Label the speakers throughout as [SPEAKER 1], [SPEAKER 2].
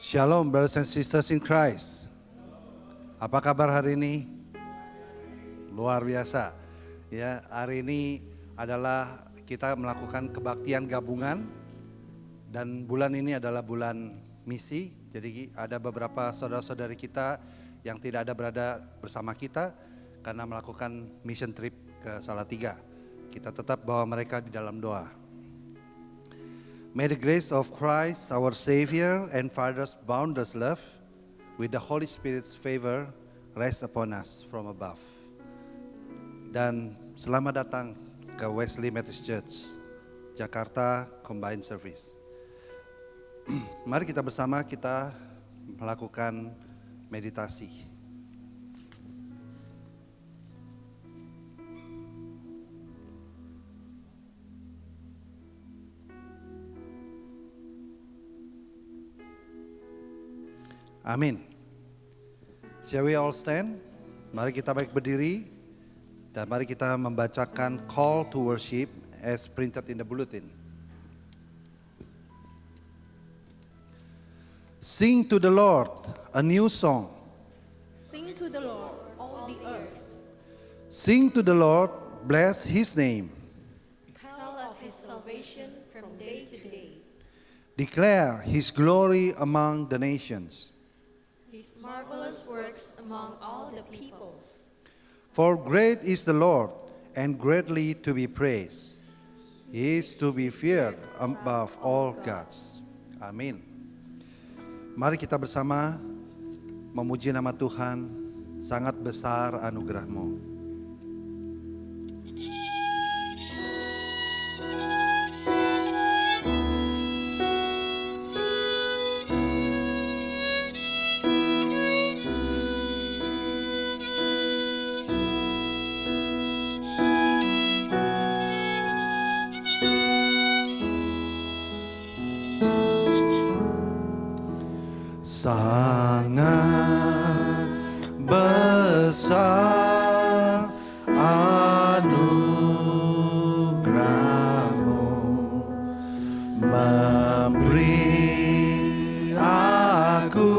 [SPEAKER 1] Shalom brothers and sisters in Christ. Apa kabar hari ini? Luar biasa. Ya, hari ini adalah kita melakukan kebaktian gabungan dan bulan ini adalah bulan misi. Jadi ada beberapa saudara-saudari kita yang tidak ada berada bersama kita karena melakukan mission trip ke Salatiga. Kita tetap bawa mereka di dalam doa. May the grace of Christ, our Savior and Father's boundless love, with the Holy Spirit's favor, rest upon us from above. Dan selamat datang ke Wesley Methodist Church, Jakarta Combined Service. Mari kita bersama kita melakukan meditasi. Amin. Shall we all stand? Mari kita baik berdiri dan mari kita membacakan call to worship as printed in the bulletin. Sing to the Lord a new song.
[SPEAKER 2] Sing to the Lord, all the earth.
[SPEAKER 1] Sing to the Lord, bless His name.
[SPEAKER 2] Tell of His salvation from day to day.
[SPEAKER 1] Declare His glory among the nations.
[SPEAKER 2] His marvelous works among all the peoples.
[SPEAKER 1] For great is the Lord, and greatly to be praised. He is to be feared above all gods. Amin. Mari kita bersama memuji nama Tuhan, sangat besar anugerah-Mu. Sangat besar anugerah-Mu, memberi aku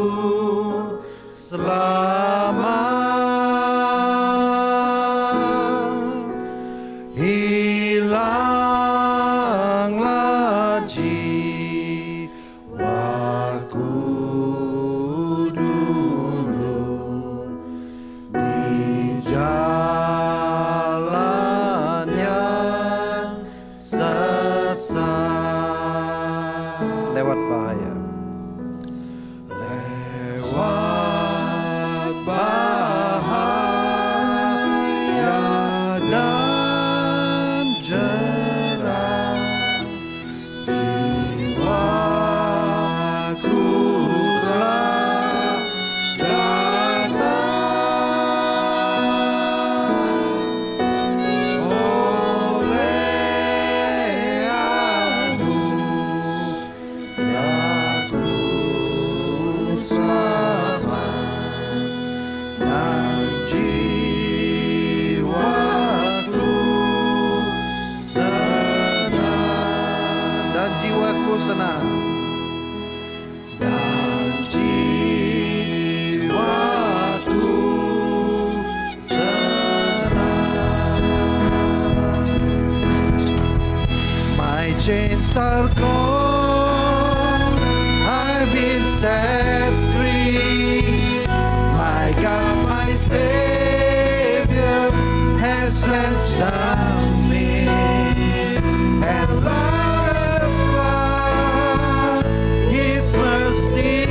[SPEAKER 1] selamat, hilanglah jiwaku di jalan yang sesat, lewat bahaya, dan jera, jiwaku telah datang oleh anugerah-Ku selamat, dan jiwaku senang, dan jiwaku senang, dan jiwaku senang. My chains are gone, I've been set free. My God, my Savior has ransomed me, and like a flood, His mercy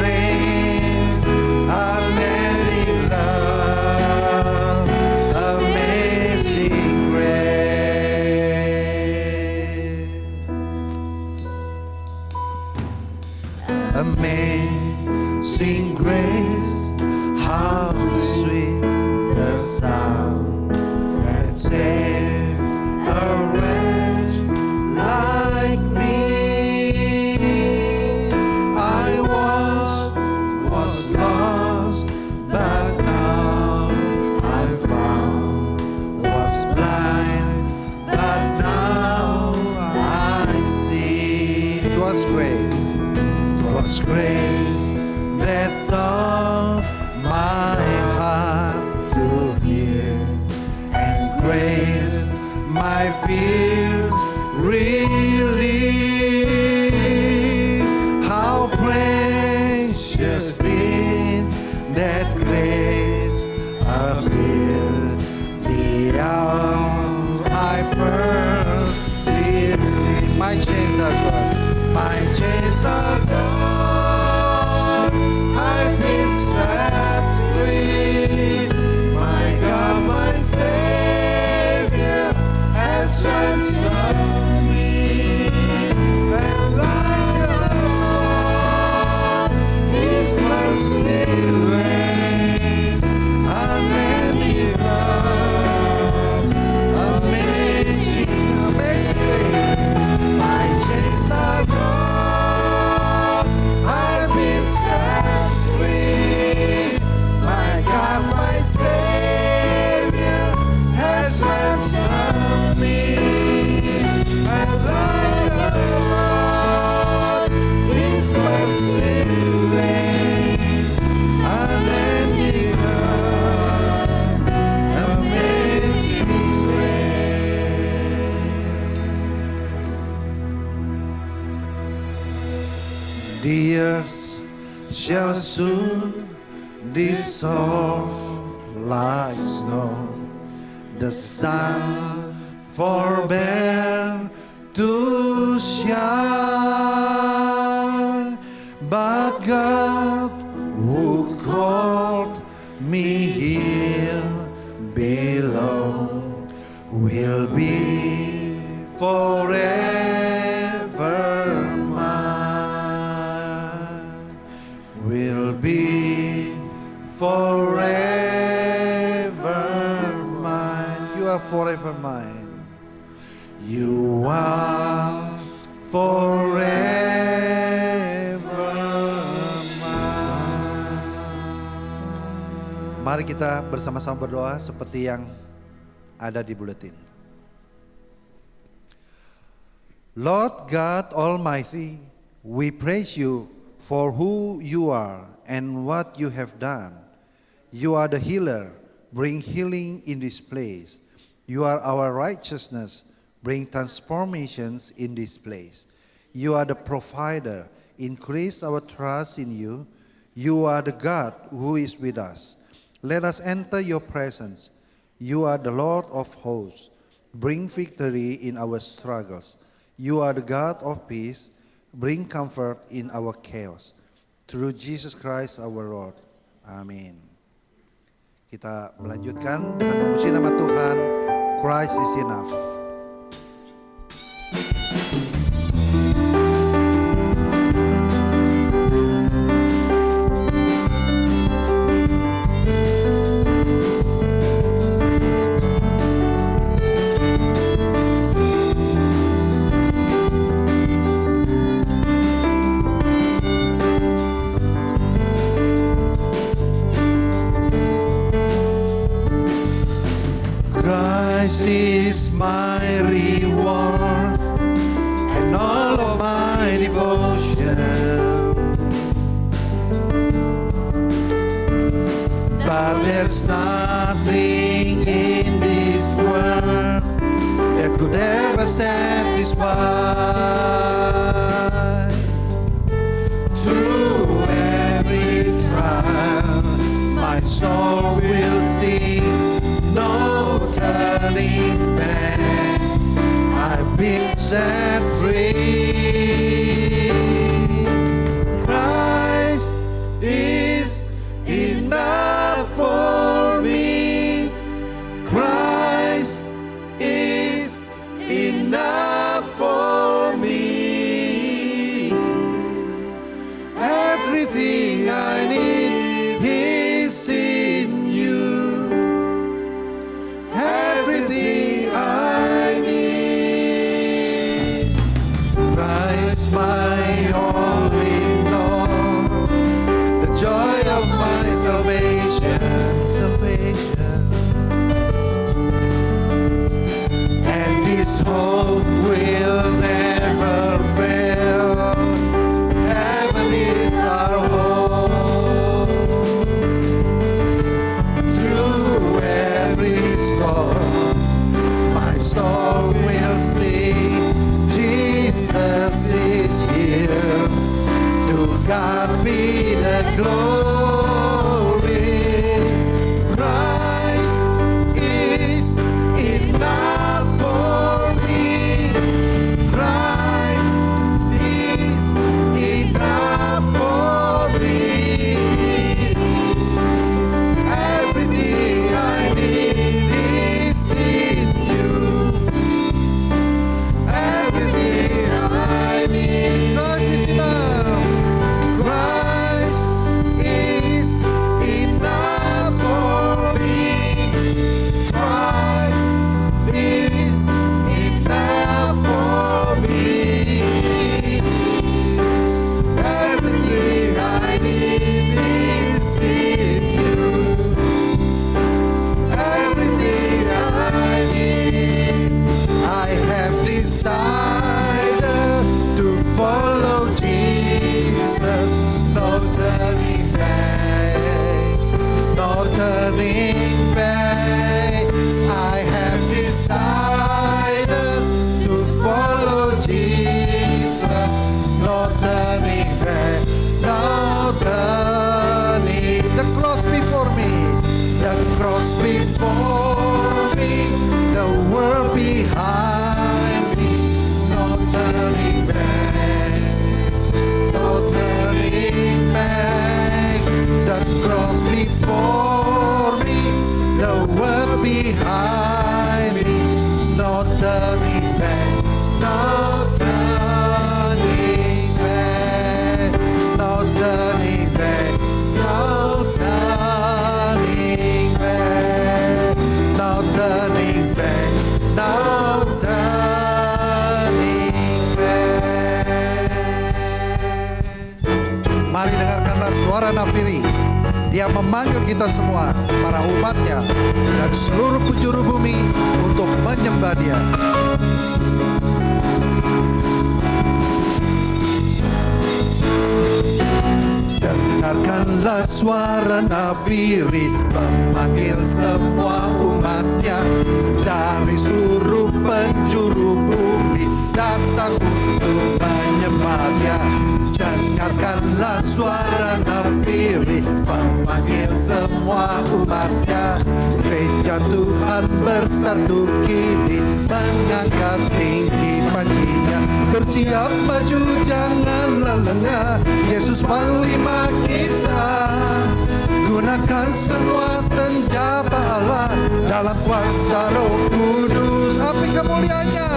[SPEAKER 1] reigns. Unending love, amazing grace. Amazing grace, how sweet the sound that saved a wretch like me. I once was lost, but now I'm found. Was blind, but now I see. It was grace. God's grace grace, my fears relieve. How precious in that grace appeared the hour I first believed. My chains are gone. My chains are gone. I've been set free. My God, my Savior has ransomed me. And like a flood, His mercy reigns. Unending love, amazing, amazing grace. My chains are gone. I've been set free. My God, my Savior has ransomed me. And like a flood, His mercy reigns. Unending love, amazing grace. The earth shall soon dissolve like snow. The sun forbear to shine. But God who called me here below will be forever mine. Will be forever mine. You are forever mine. You are forever mine. Mari kita bersama-sama berdoa seperti yang ada di buletin. Lord God Almighty, we praise you for who you are and what you have done. You are the healer, bring healing in this place. You are our righteousness, bring transformations in this place. You are the provider, increase our trust in you. You are the God who is with us. Let us enter your presence. You are the Lord of hosts, bring victory in our struggles. You are the God of peace, bring comfort in our chaos. Through Jesus Christ our Lord. Amin. Kita melanjutkan dengan memuji nama Tuhan. Christ is enough. Christ is my reward and all of my devotion. But there's nothing in this world that could ever satisfy. Through every trial, my soul will sing. No turning back, I've been set free. Christ is enough for me. Christ is enough for before me, the world behind me, no turning back, no turning back. The cross before me, the world behind me, no turning back, no turning back, no turning back, no turning back, no turning back, no turning back. Mari dengarkanlah suara nafiri. Dia memanggil kita semua, para umatnya, dan seluruh penjuru bumi untuk menyembah Dia. Dengarkanlah suara nafiri, memanggil semua umatnya dari seluruh penjuru bumi, datang untuk menyembah Dia. Dengarkanlah suara nafiri, memanggil semua umatnya. Gereja Tuhan bersatu kini, mengangkat tinggi paginya. Bersiap maju, janganlah lengah, Yesus panglima kita. Gunakan semua senjata Allah dalam kuasa Roh Kudus. Api kemuliaannya,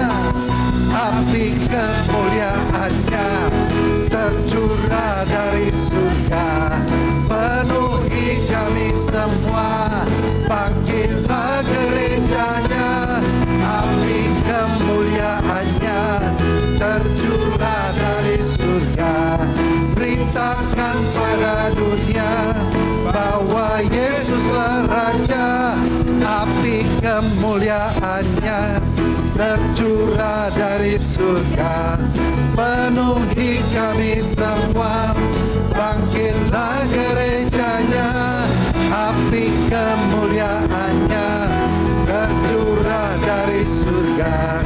[SPEAKER 1] api kemuliaannya tercurah dari surga, penuhi kami semua. Bangkitlah gerejanya, api kemuliaannya tercurah dari surga. Beritakan pada dunia bahwa Yesuslah Raja, api kemuliaannya tercurah dari surga, penuhi kami semua. Bangkitlah gerejanya, api kemuliaannya tercurah dari surga.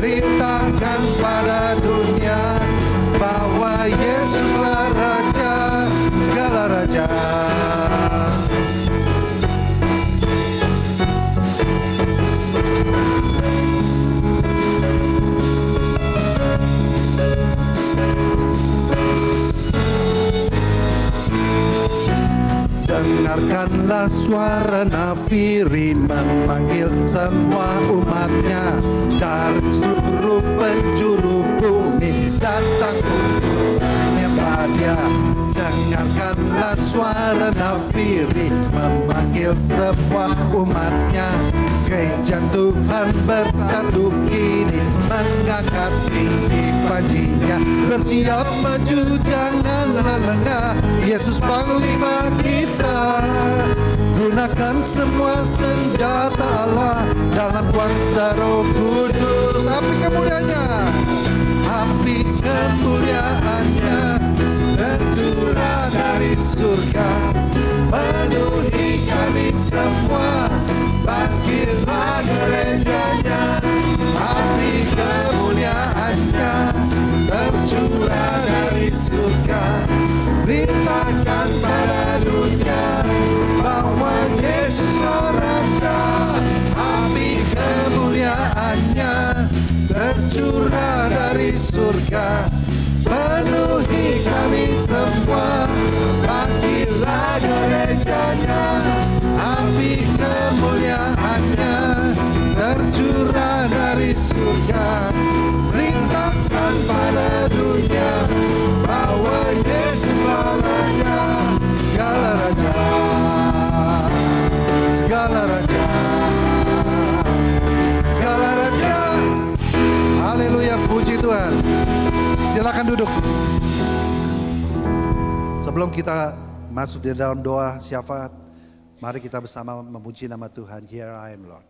[SPEAKER 1] Beritakan pada dunia bahwa Yesuslah Raja, segala raja. Dengarkanlah suara nafiri, memanggil semua umatnya dari seluruh penjuru bumi, datang untuk menyembah Dia. Dengarkanlah suara nafiri, memanggil semua umatnya. Gereja Tuhan bersatu kini, mengangkat tinggi paginya. Bersiap maju, janganlah lengah, Yesus panglima kita. Gunakan semua senjata Allah dalam kuasa Roh Kudus. Api kemuliaannya, api kemuliaannya tercurah dari surga, penuhi kami semua. Bangkitlah gerejanya, api kemuliaannya tercurah dari surga. Beritakan pada dunia bahwa Yesuslah Raja, api kemuliaannya tercurah dari surga, penuhi kami semua. Bangkitlah gerejanya, api kemuliaannya tercurah dari surga. Beritakan pada dunia bahwa Yesuslah Raja, segala raja, segala raja, segala raja. Haleluya, puji Tuhan. Silakan duduk. Sebelum kita masuk di dalam doa syafaat, mari kita bersama memuji nama Tuhan. Here I am, Lord.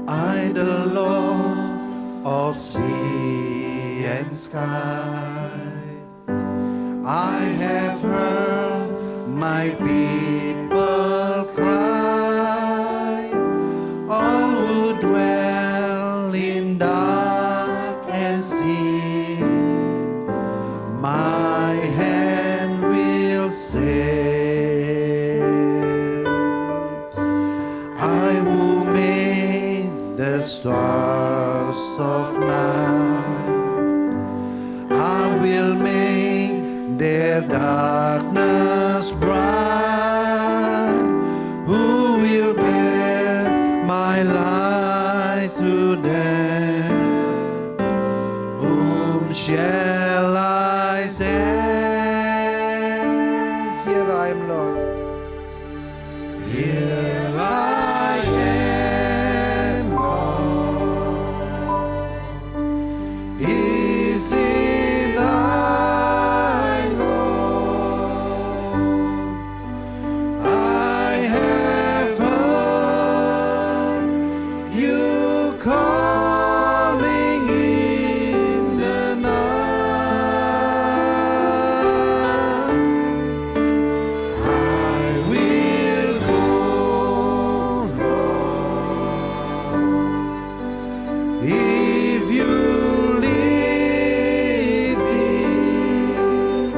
[SPEAKER 1] I, the Lord of sea and sky, I have heard my people cry, all who dwell in dark and sin. My hand will save. I who made the stars of night, I will make their darkness bright. Who will bear my light to them? Whom shall I send? Here I am, Lord. Here I am, Lord. Is it I, Lord? I have heard you calling in the night. I will go, Lord, if you lead me.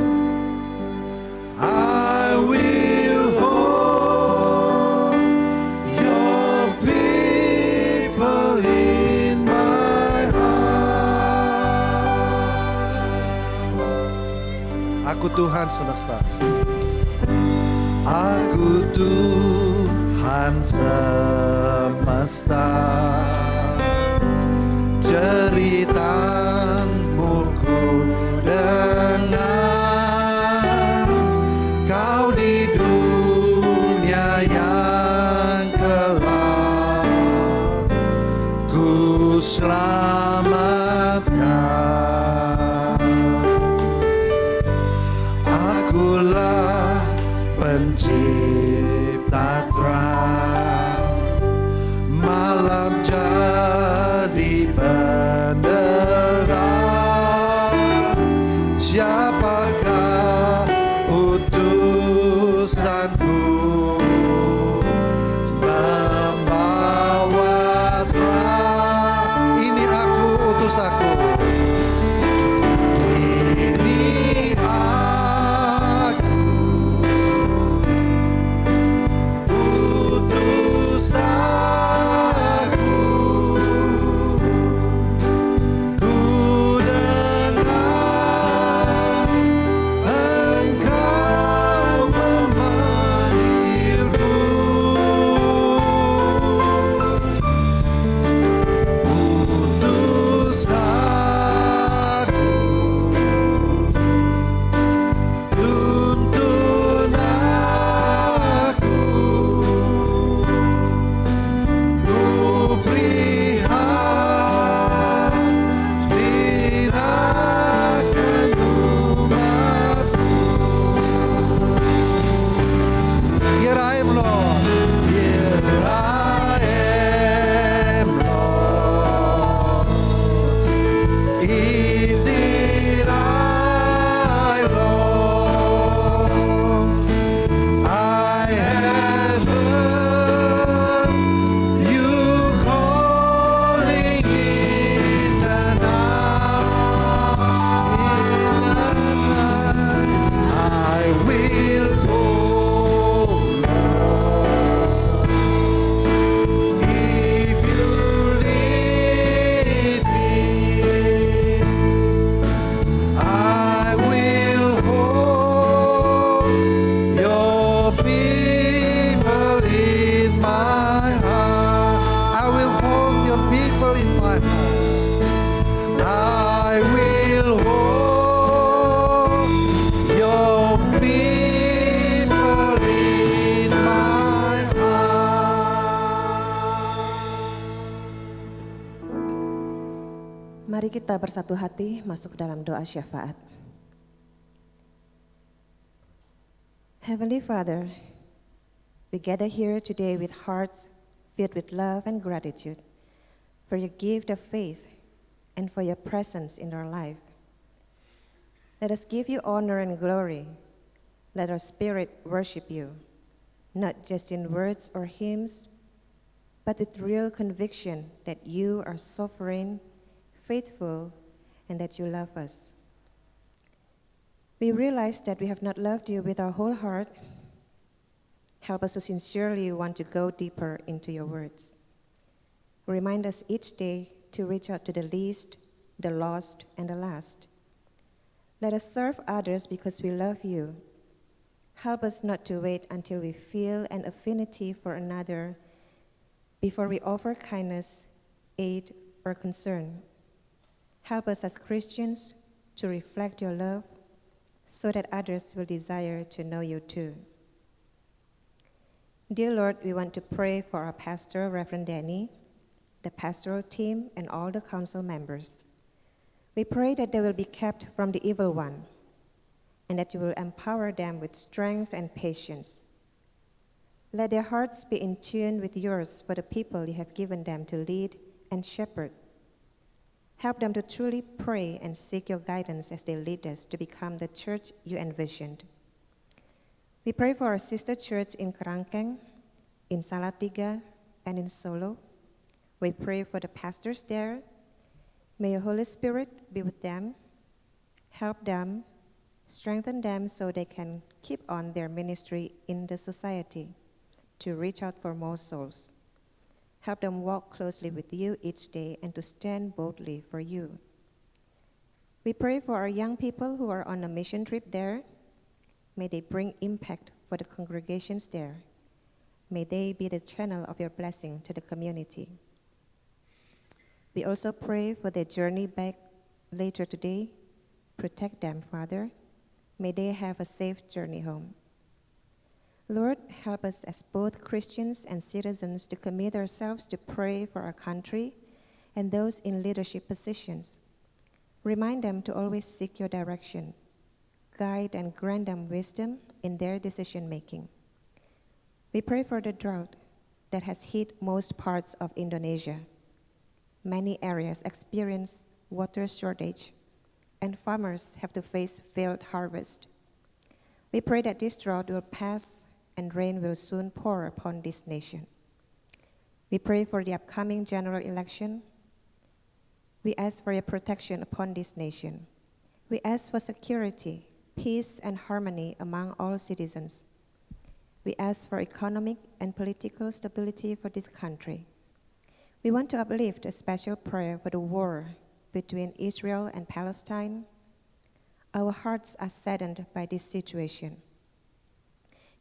[SPEAKER 1] I will hold your people in my heart. Aku Tuhan semesta. Aku Tuhan semesta, ceritamu ku dengar. Kau di dunia yang gelap ku selamatkan. Akulah pencipta terang, malam jadi benderang. Siapakah utusanku membawa terang? Ini aku, utus aku. Ini aku, utus aku. Ku dengar Engkau memanggilku. Utus aku, tuntun aku. Ku prihatin akan umatmu. Here I am, Lord. Here I am, Lord. Is it I, Lord? I have heard you calling in the night. I will go, Lord, if you lead me. I will hold your people in my heart. I will hold your people in my heart. I will hold your people in my heart.
[SPEAKER 3] Mari kita bersatu hati masuk dalam doa syafaat. Heavenly Father, we gather here today with hearts filled with love and gratitude for your gift of faith and for your presence in our life. Let us give you honor and glory. Let our spirit worship you, not just in words or hymns, but with real conviction that you are sovereign, faithful, and that you love us. We realize that we have not loved you with our whole heart. Help us to sincerely want to go deeper into your words. Remind us each day to reach out to the least, the lost, and the last. Let us serve others because we love you. Help us not to wait until we feel an affinity for another before we offer kindness, aid, or concern. Help us as Christians to reflect your love so that others will desire to know you too. Dear Lord, we want to pray for our pastor, Reverend Danny, the pastoral team, and all the council members. We pray that they will be kept from the evil one, and that you will empower them with strength and patience. Let their hearts be in tune with yours for the people you have given them to lead and shepherd. Help them to truly pray and seek your guidance as they lead us to become the church you envisioned. We pray for our sister church in Kerangkeng, in Salatiga, and in Solo. We pray for the pastors there. May your Holy Spirit be with them, help them, strengthen them so they can keep on their ministry in the society to reach out for more souls. Help them walk closely with you each day and to stand boldly for you. We pray for our young people who are on a mission trip there. May they bring impact for the congregations there. May they be the channel of your blessing to the community. We also pray for their journey back later today. Protect them, Father. May they have a safe journey home. Lord, help us as both Christians and citizens to commit ourselves to pray for our country and those in leadership positions. Remind them to always seek your direction. Guide and grant them wisdom in their decision-making. We pray for the drought that has hit most parts of Indonesia. Many areas experience water shortage, and farmers have to face failed harvest. We pray that this drought will pass and rain will soon pour upon this nation. We pray for the upcoming general election. We ask for your protection upon this nation. We ask for security, peace, and harmony among all citizens. We ask for economic and political stability for this country. We want to uplift a special prayer for the war between Israel and Palestine. Our hearts are saddened by this situation.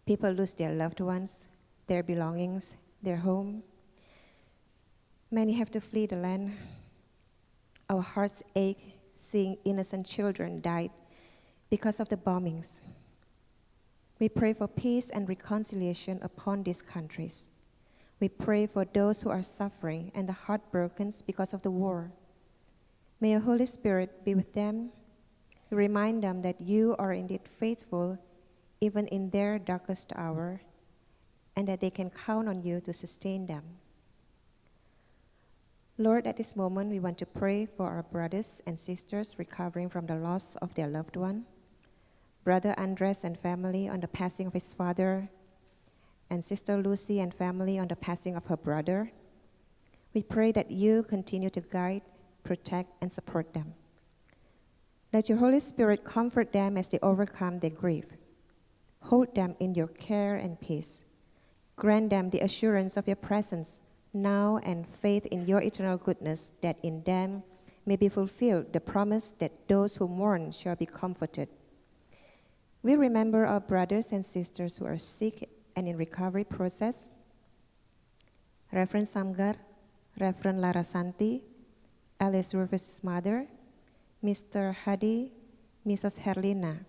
[SPEAKER 3] People lose their loved ones, their belongings, their home. Many have to flee the land. Our hearts ache seeing innocent children die because of the bombings. We pray for peace and reconciliation upon these countries. We pray for those who are suffering and the heartbroken because of the war. May your Holy Spirit be with them. Remind them that you are indeed faithful even in their darkest hour, and that they can count on you to sustain them. Lord, at this moment, we want to pray for our brothers and sisters recovering from the loss of their loved one. Brother Andres and family on the passing of his father, and Sister Lucy and family on the passing of her brother. We pray that you continue to guide, protect, and support them. Let your Holy Spirit comfort them as they overcome their grief. Hold them in your care and peace. Grant them the assurance of your presence now and faith in your eternal goodness, that in them may be fulfilled the promise that those who mourn shall be comforted. We remember our brothers and sisters who are sick and in recovery process. Reverend Samgar, Reverend Larasanti, Alice Rufus' mother, Mr. Hadi, Mrs. Herlina,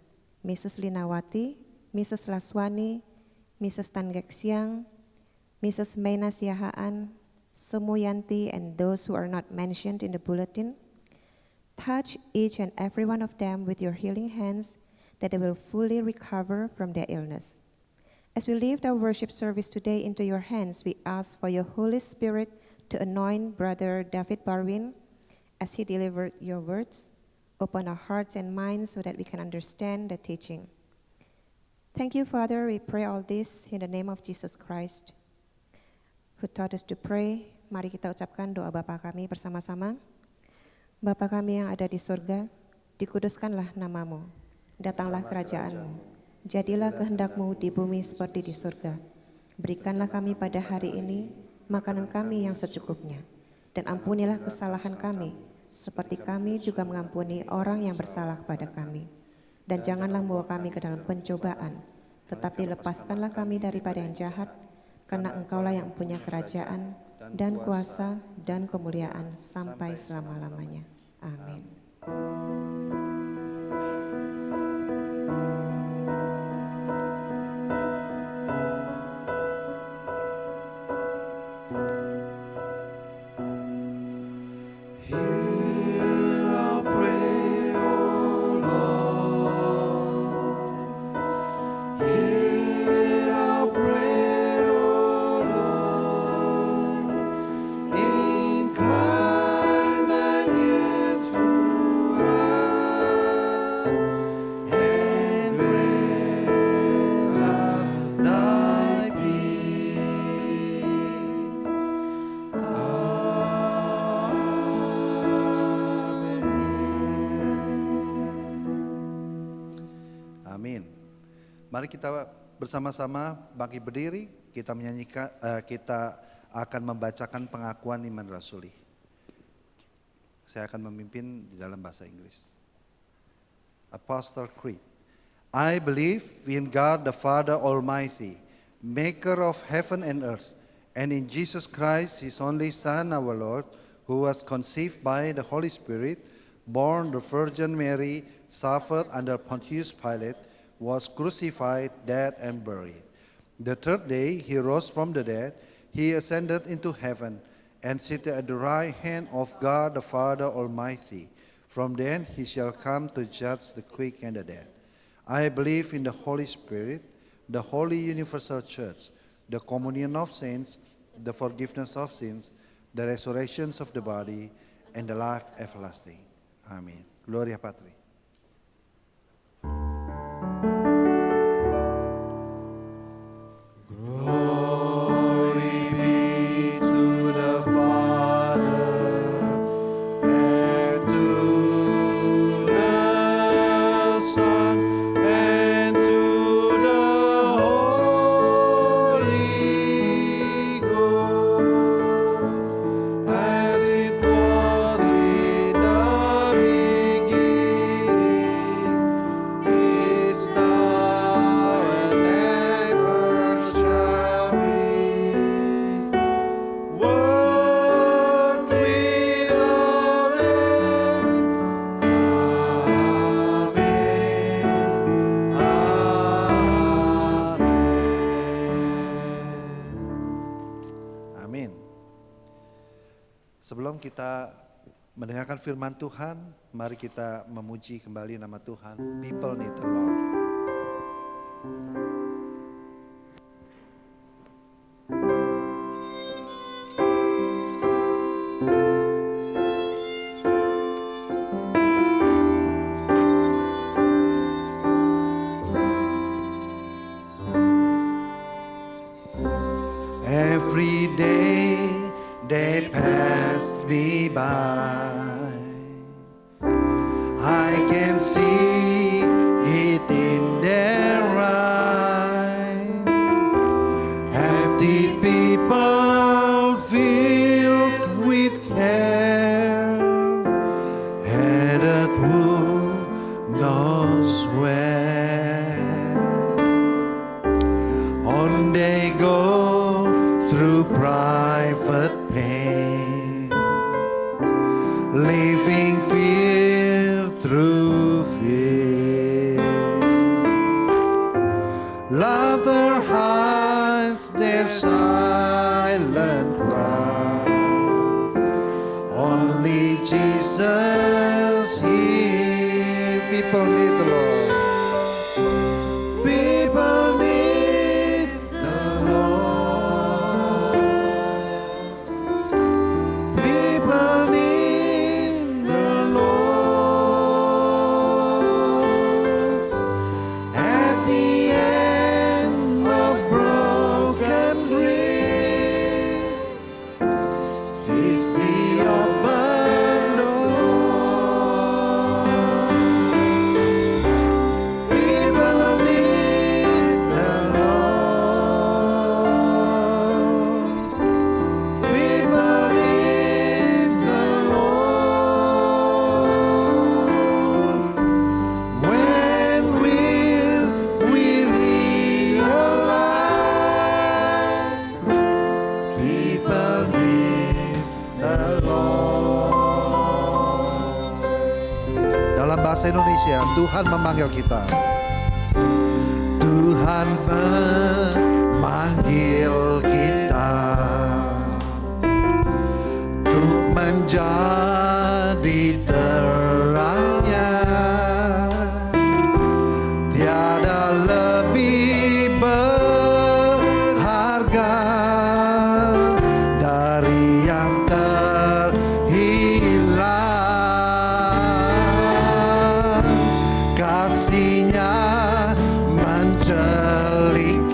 [SPEAKER 3] Mrs. Linawati, Mrs. Laswani, Mrs. Tangeksiang, Mrs. Meina Siahaan, Semuyanti, and those who are not mentioned in the bulletin. Touch each and every one of them with your healing hands, that they will fully recover from their illness. As we lift our worship service today into your hands, we ask for your Holy Spirit to anoint Brother David Barwin as he delivered your words. Open our hearts and minds so that we can understand the teaching. Thank you, Father. We pray all this in the name of Jesus Christ, who taught us to pray. Mari kita ucapkan doa Bapa kami bersama-sama. Bapa kami yang ada di surga, dikuduskanlah namamu. Datanglah kerajaanmu. Jadilah kehendak-Mu di bumi seperti di surga. Berikanlah kami pada hari ini makanan kami yang secukupnya. Dan ampunilah kesalahan kami, seperti kami juga mengampuni orang yang bersalah kepada kami. Dan janganlah membawa kami ke dalam pencobaan, tetapi lepaskanlah kami daripada yang jahat, karena Engkaulah yang punya kerajaan dan kuasa dan kemuliaan sampai selama-lamanya. Amin.
[SPEAKER 1] Amin. Mari kita bersama-sama bangkit berdiri, kita menyanyikan, kita akan membacakan pengakuan iman rasuli. Saya akan memimpin di dalam bahasa Inggris. Apostle Creed. I believe in God the Father Almighty, maker of heaven and earth, and in Jesus Christ, His only Son, our Lord, who was conceived by the Holy Spirit, born the Virgin Mary, suffered under Pontius Pilate, was crucified, dead, and buried. The third day he rose from the dead. He ascended into heaven and seated at the right hand of God the Father Almighty. From then he shall come to judge the quick and the dead. I believe in the Holy Spirit, the holy universal church, the communion of saints, the forgiveness of sins, the resurrection of the body, and the life everlasting. Amen. Gloria Patri. Sebelum kita mendengarkan firman Tuhan, mari kita memuji kembali nama Tuhan. People need the Lord. Every day they pass me by. I can see it in their eyes. Empty people filled with care, headed who knows where. On they go through private pain, living fear through fear. Laughter hides their silent cries. Only Jesus here. People need the Lord. People need the Lord. People need the Lord. ya, Tuhan memanggil kita. Tuhan memanggil kita untuk menjadi terangnya. Tiada lebih berharga dari yang terhilang. Kasih-Nya mencelikan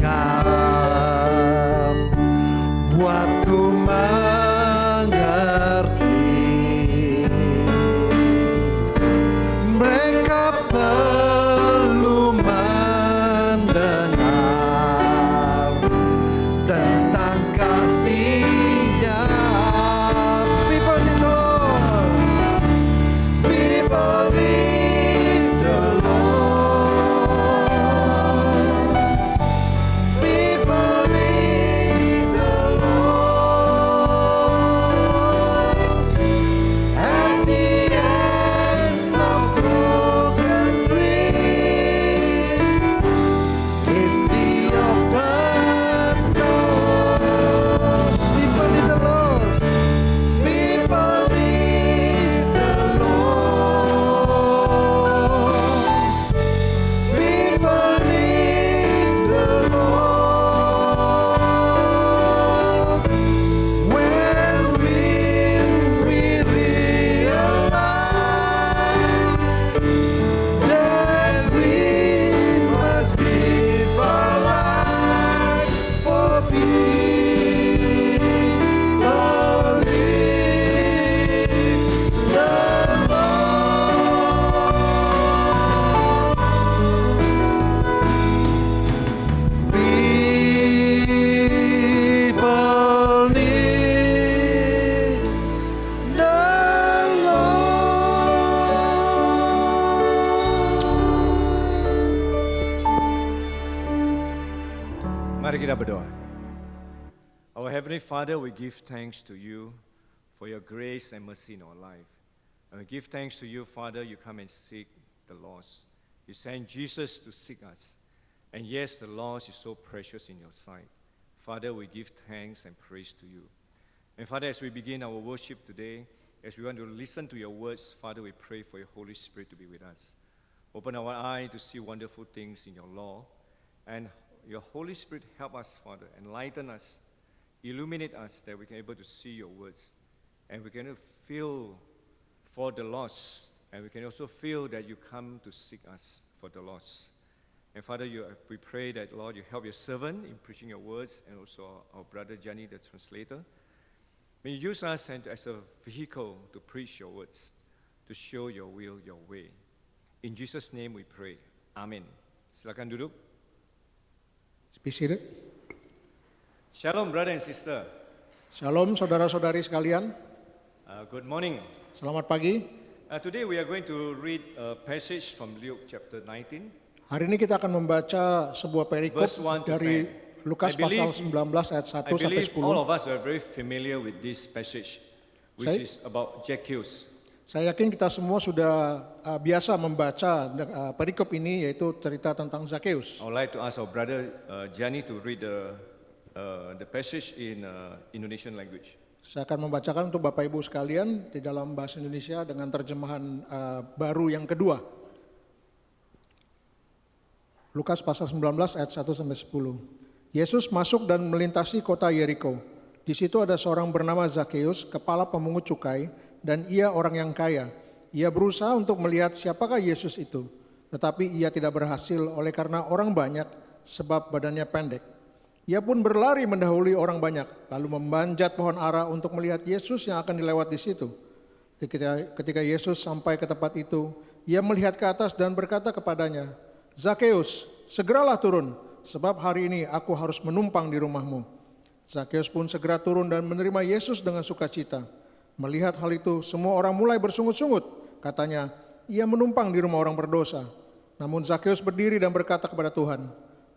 [SPEAKER 1] buatku mengerti. Mereka perlu mendengar tentang kasih-Nya. People need the Lord. People need the Lord. People need the Lord. At the end of broken dreams is the open door. People need the Lord. People need the Lord. People need the Lord. When will we realize that we must give our life for people need the Lord. People need the Lord.
[SPEAKER 4] Mari kita berdoa. Our Heavenly Father, we give thanks to you for your grace and mercy in our life. And we give thanks to you, Father, you come and seek the lost. You sent Jesus to seek us. And yes, the lost is so precious in your sight. Father, we give thanks and praise to you. And Father, as we begin our worship today, as we want to listen to your words, Father, we pray for your Holy Spirit to be with us. Open our eye to see wonderful things in your law. And your Holy Spirit help us, Father, enlighten us, illuminate us that we can be able to see your words. And we can feel for the lost. And we can also feel that you come to seek us for the lost. And Father, we pray that, Lord, you help your servant in preaching your words, and also our brother Johnny, the translator. May you use us as a vehicle to preach your words, to show your will, your way. In Jesus' name we pray. Amen. Silakan duduk.
[SPEAKER 5] Be seated.
[SPEAKER 4] Shalom, brother and sister.
[SPEAKER 5] Shalom saudara-saudari sekalian,
[SPEAKER 4] Good morning.
[SPEAKER 5] selamat pagi.
[SPEAKER 4] Today we are going to read a passage from Luke chapter 19.
[SPEAKER 5] Hari ini kita akan membaca sebuah perikop
[SPEAKER 4] Verse 1 to
[SPEAKER 5] dari
[SPEAKER 4] 10.
[SPEAKER 5] Lukas
[SPEAKER 4] I believe-
[SPEAKER 5] pasal 19 ayat 1
[SPEAKER 4] I
[SPEAKER 5] sampai
[SPEAKER 4] believe all
[SPEAKER 5] 10.
[SPEAKER 4] of us are very familiar with this passage, which
[SPEAKER 5] Saya-
[SPEAKER 4] is about Zacchaeus.
[SPEAKER 5] Saya yakin kita semua sudah biasa membaca perikop ini, yaitu cerita tentang Zakheus.
[SPEAKER 4] I would like to ask our brother Gianni to read the passage in Indonesian language.
[SPEAKER 5] Saya akan membacakan untuk Bapak Ibu sekalian di dalam bahasa Indonesia dengan terjemahan baru yang kedua. Lukas pasal 19 ayat 1 sampai 10. Yesus masuk dan melintasi kota Yeriko. Di situ ada seorang bernama Zakheus, kepala pemungut cukai, dan ia orang yang kaya. Ia berusaha untuk melihat siapakah Yesus itu, tetapi ia tidak berhasil oleh karena orang banyak, sebab badannya pendek. Ia pun berlari mendahului orang banyak, lalu memanjat pohon ara untuk melihat Yesus yang akan dilewat di situ. Ketika Yesus sampai ke tempat itu, ia melihat ke atas dan berkata kepadanya, "Zakheus, segeralah turun, sebab hari ini aku harus menumpang di rumahmu." Zakheus pun segera turun dan menerima Yesus dengan sukacita. Melihat hal itu, semua orang mulai bersungut-sungut. Katanya, ia menumpang di rumah orang berdosa. Namun Zakheus berdiri dan berkata kepada Tuhan,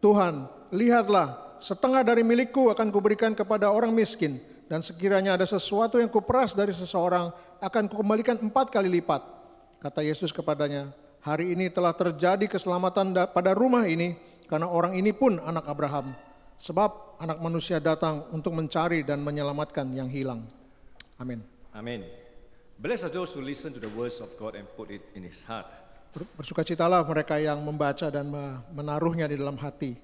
[SPEAKER 5] "Tuhan, lihatlah, setengah dari milikku akan kuberikan kepada orang miskin, dan sekiranya ada sesuatu yang kuperas dari seseorang, akan kukembalikan 4 kali lipat." Kata Yesus kepadanya, Hari ini telah terjadi keselamatan pada rumah ini karena orang ini pun anak Abraham. Sebab anak manusia datang untuk mencari dan menyelamatkan yang hilang. Amin.
[SPEAKER 4] Amen. Blessed are those who listen to the words of God and put it in his heart.
[SPEAKER 5] Bersukacitalah mereka yang membaca dan menaruhnya di dalam hati.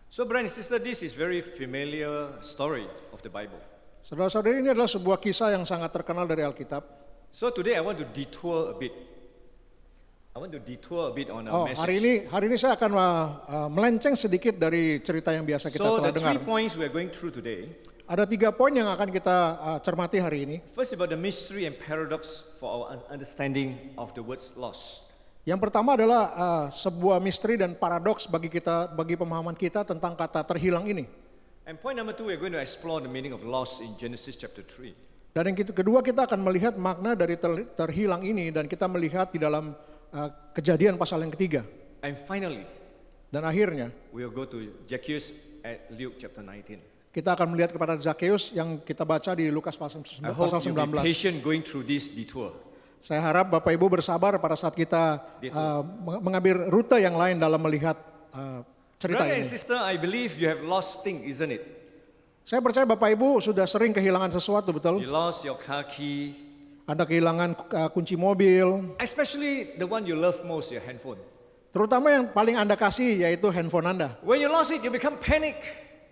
[SPEAKER 4] So, brother and sister, this is very familiar story of the Bible.
[SPEAKER 5] Saudara-saudari, ini adalah sebuah kisah yang sangat terkenal dari Alkitab.
[SPEAKER 4] So today I want to detour a bit. I want to detour a bit on our message.
[SPEAKER 5] Hari ini saya akan melenceng sedikit dari cerita yang biasa kita
[SPEAKER 4] So
[SPEAKER 5] telah
[SPEAKER 4] the
[SPEAKER 5] dengar.
[SPEAKER 4] 3 points we are going through today.
[SPEAKER 5] Ada 3 poin yang akan kita cermati hari ini.
[SPEAKER 4] First, about the mystery and paradox for our understanding of the words loss.
[SPEAKER 5] Yang pertama adalah sebuah misteri dan paradoks bagi kita, bagi pemahaman kita tentang kata terhilang ini.
[SPEAKER 4] And point number 2, we are going to explore the meaning of loss in Genesis chapter 3.
[SPEAKER 5] Dan yang kedua, kita akan melihat makna dari terhilang ini dan kita melihat di dalam Kejadian pasal yang ketiga.
[SPEAKER 4] And finally,
[SPEAKER 5] Dan akhirnya
[SPEAKER 4] we will go to Zacchaeus at Luke chapter 19.
[SPEAKER 5] kita akan melihat kepada Zakheus yang kita baca di Lukas pasal
[SPEAKER 4] I hope you'll be
[SPEAKER 5] 19.
[SPEAKER 4] patient going through this detour.
[SPEAKER 5] Saya harap Bapak Ibu bersabar pada saat kita mengambil rute yang lain dalam melihat cerita
[SPEAKER 4] Brother and
[SPEAKER 5] ini.
[SPEAKER 4] sister, I believe you have lost things, isn't it?
[SPEAKER 5] Saya percaya Bapak Ibu sudah sering kehilangan sesuatu, betul?
[SPEAKER 4] You lost your car key,
[SPEAKER 5] Ada kehilangan kunci mobil,
[SPEAKER 4] especially the one you love most, your handphone.
[SPEAKER 5] terutama yang paling Anda kasih yaitu handphone Anda.
[SPEAKER 4] When you lost it, you become panic.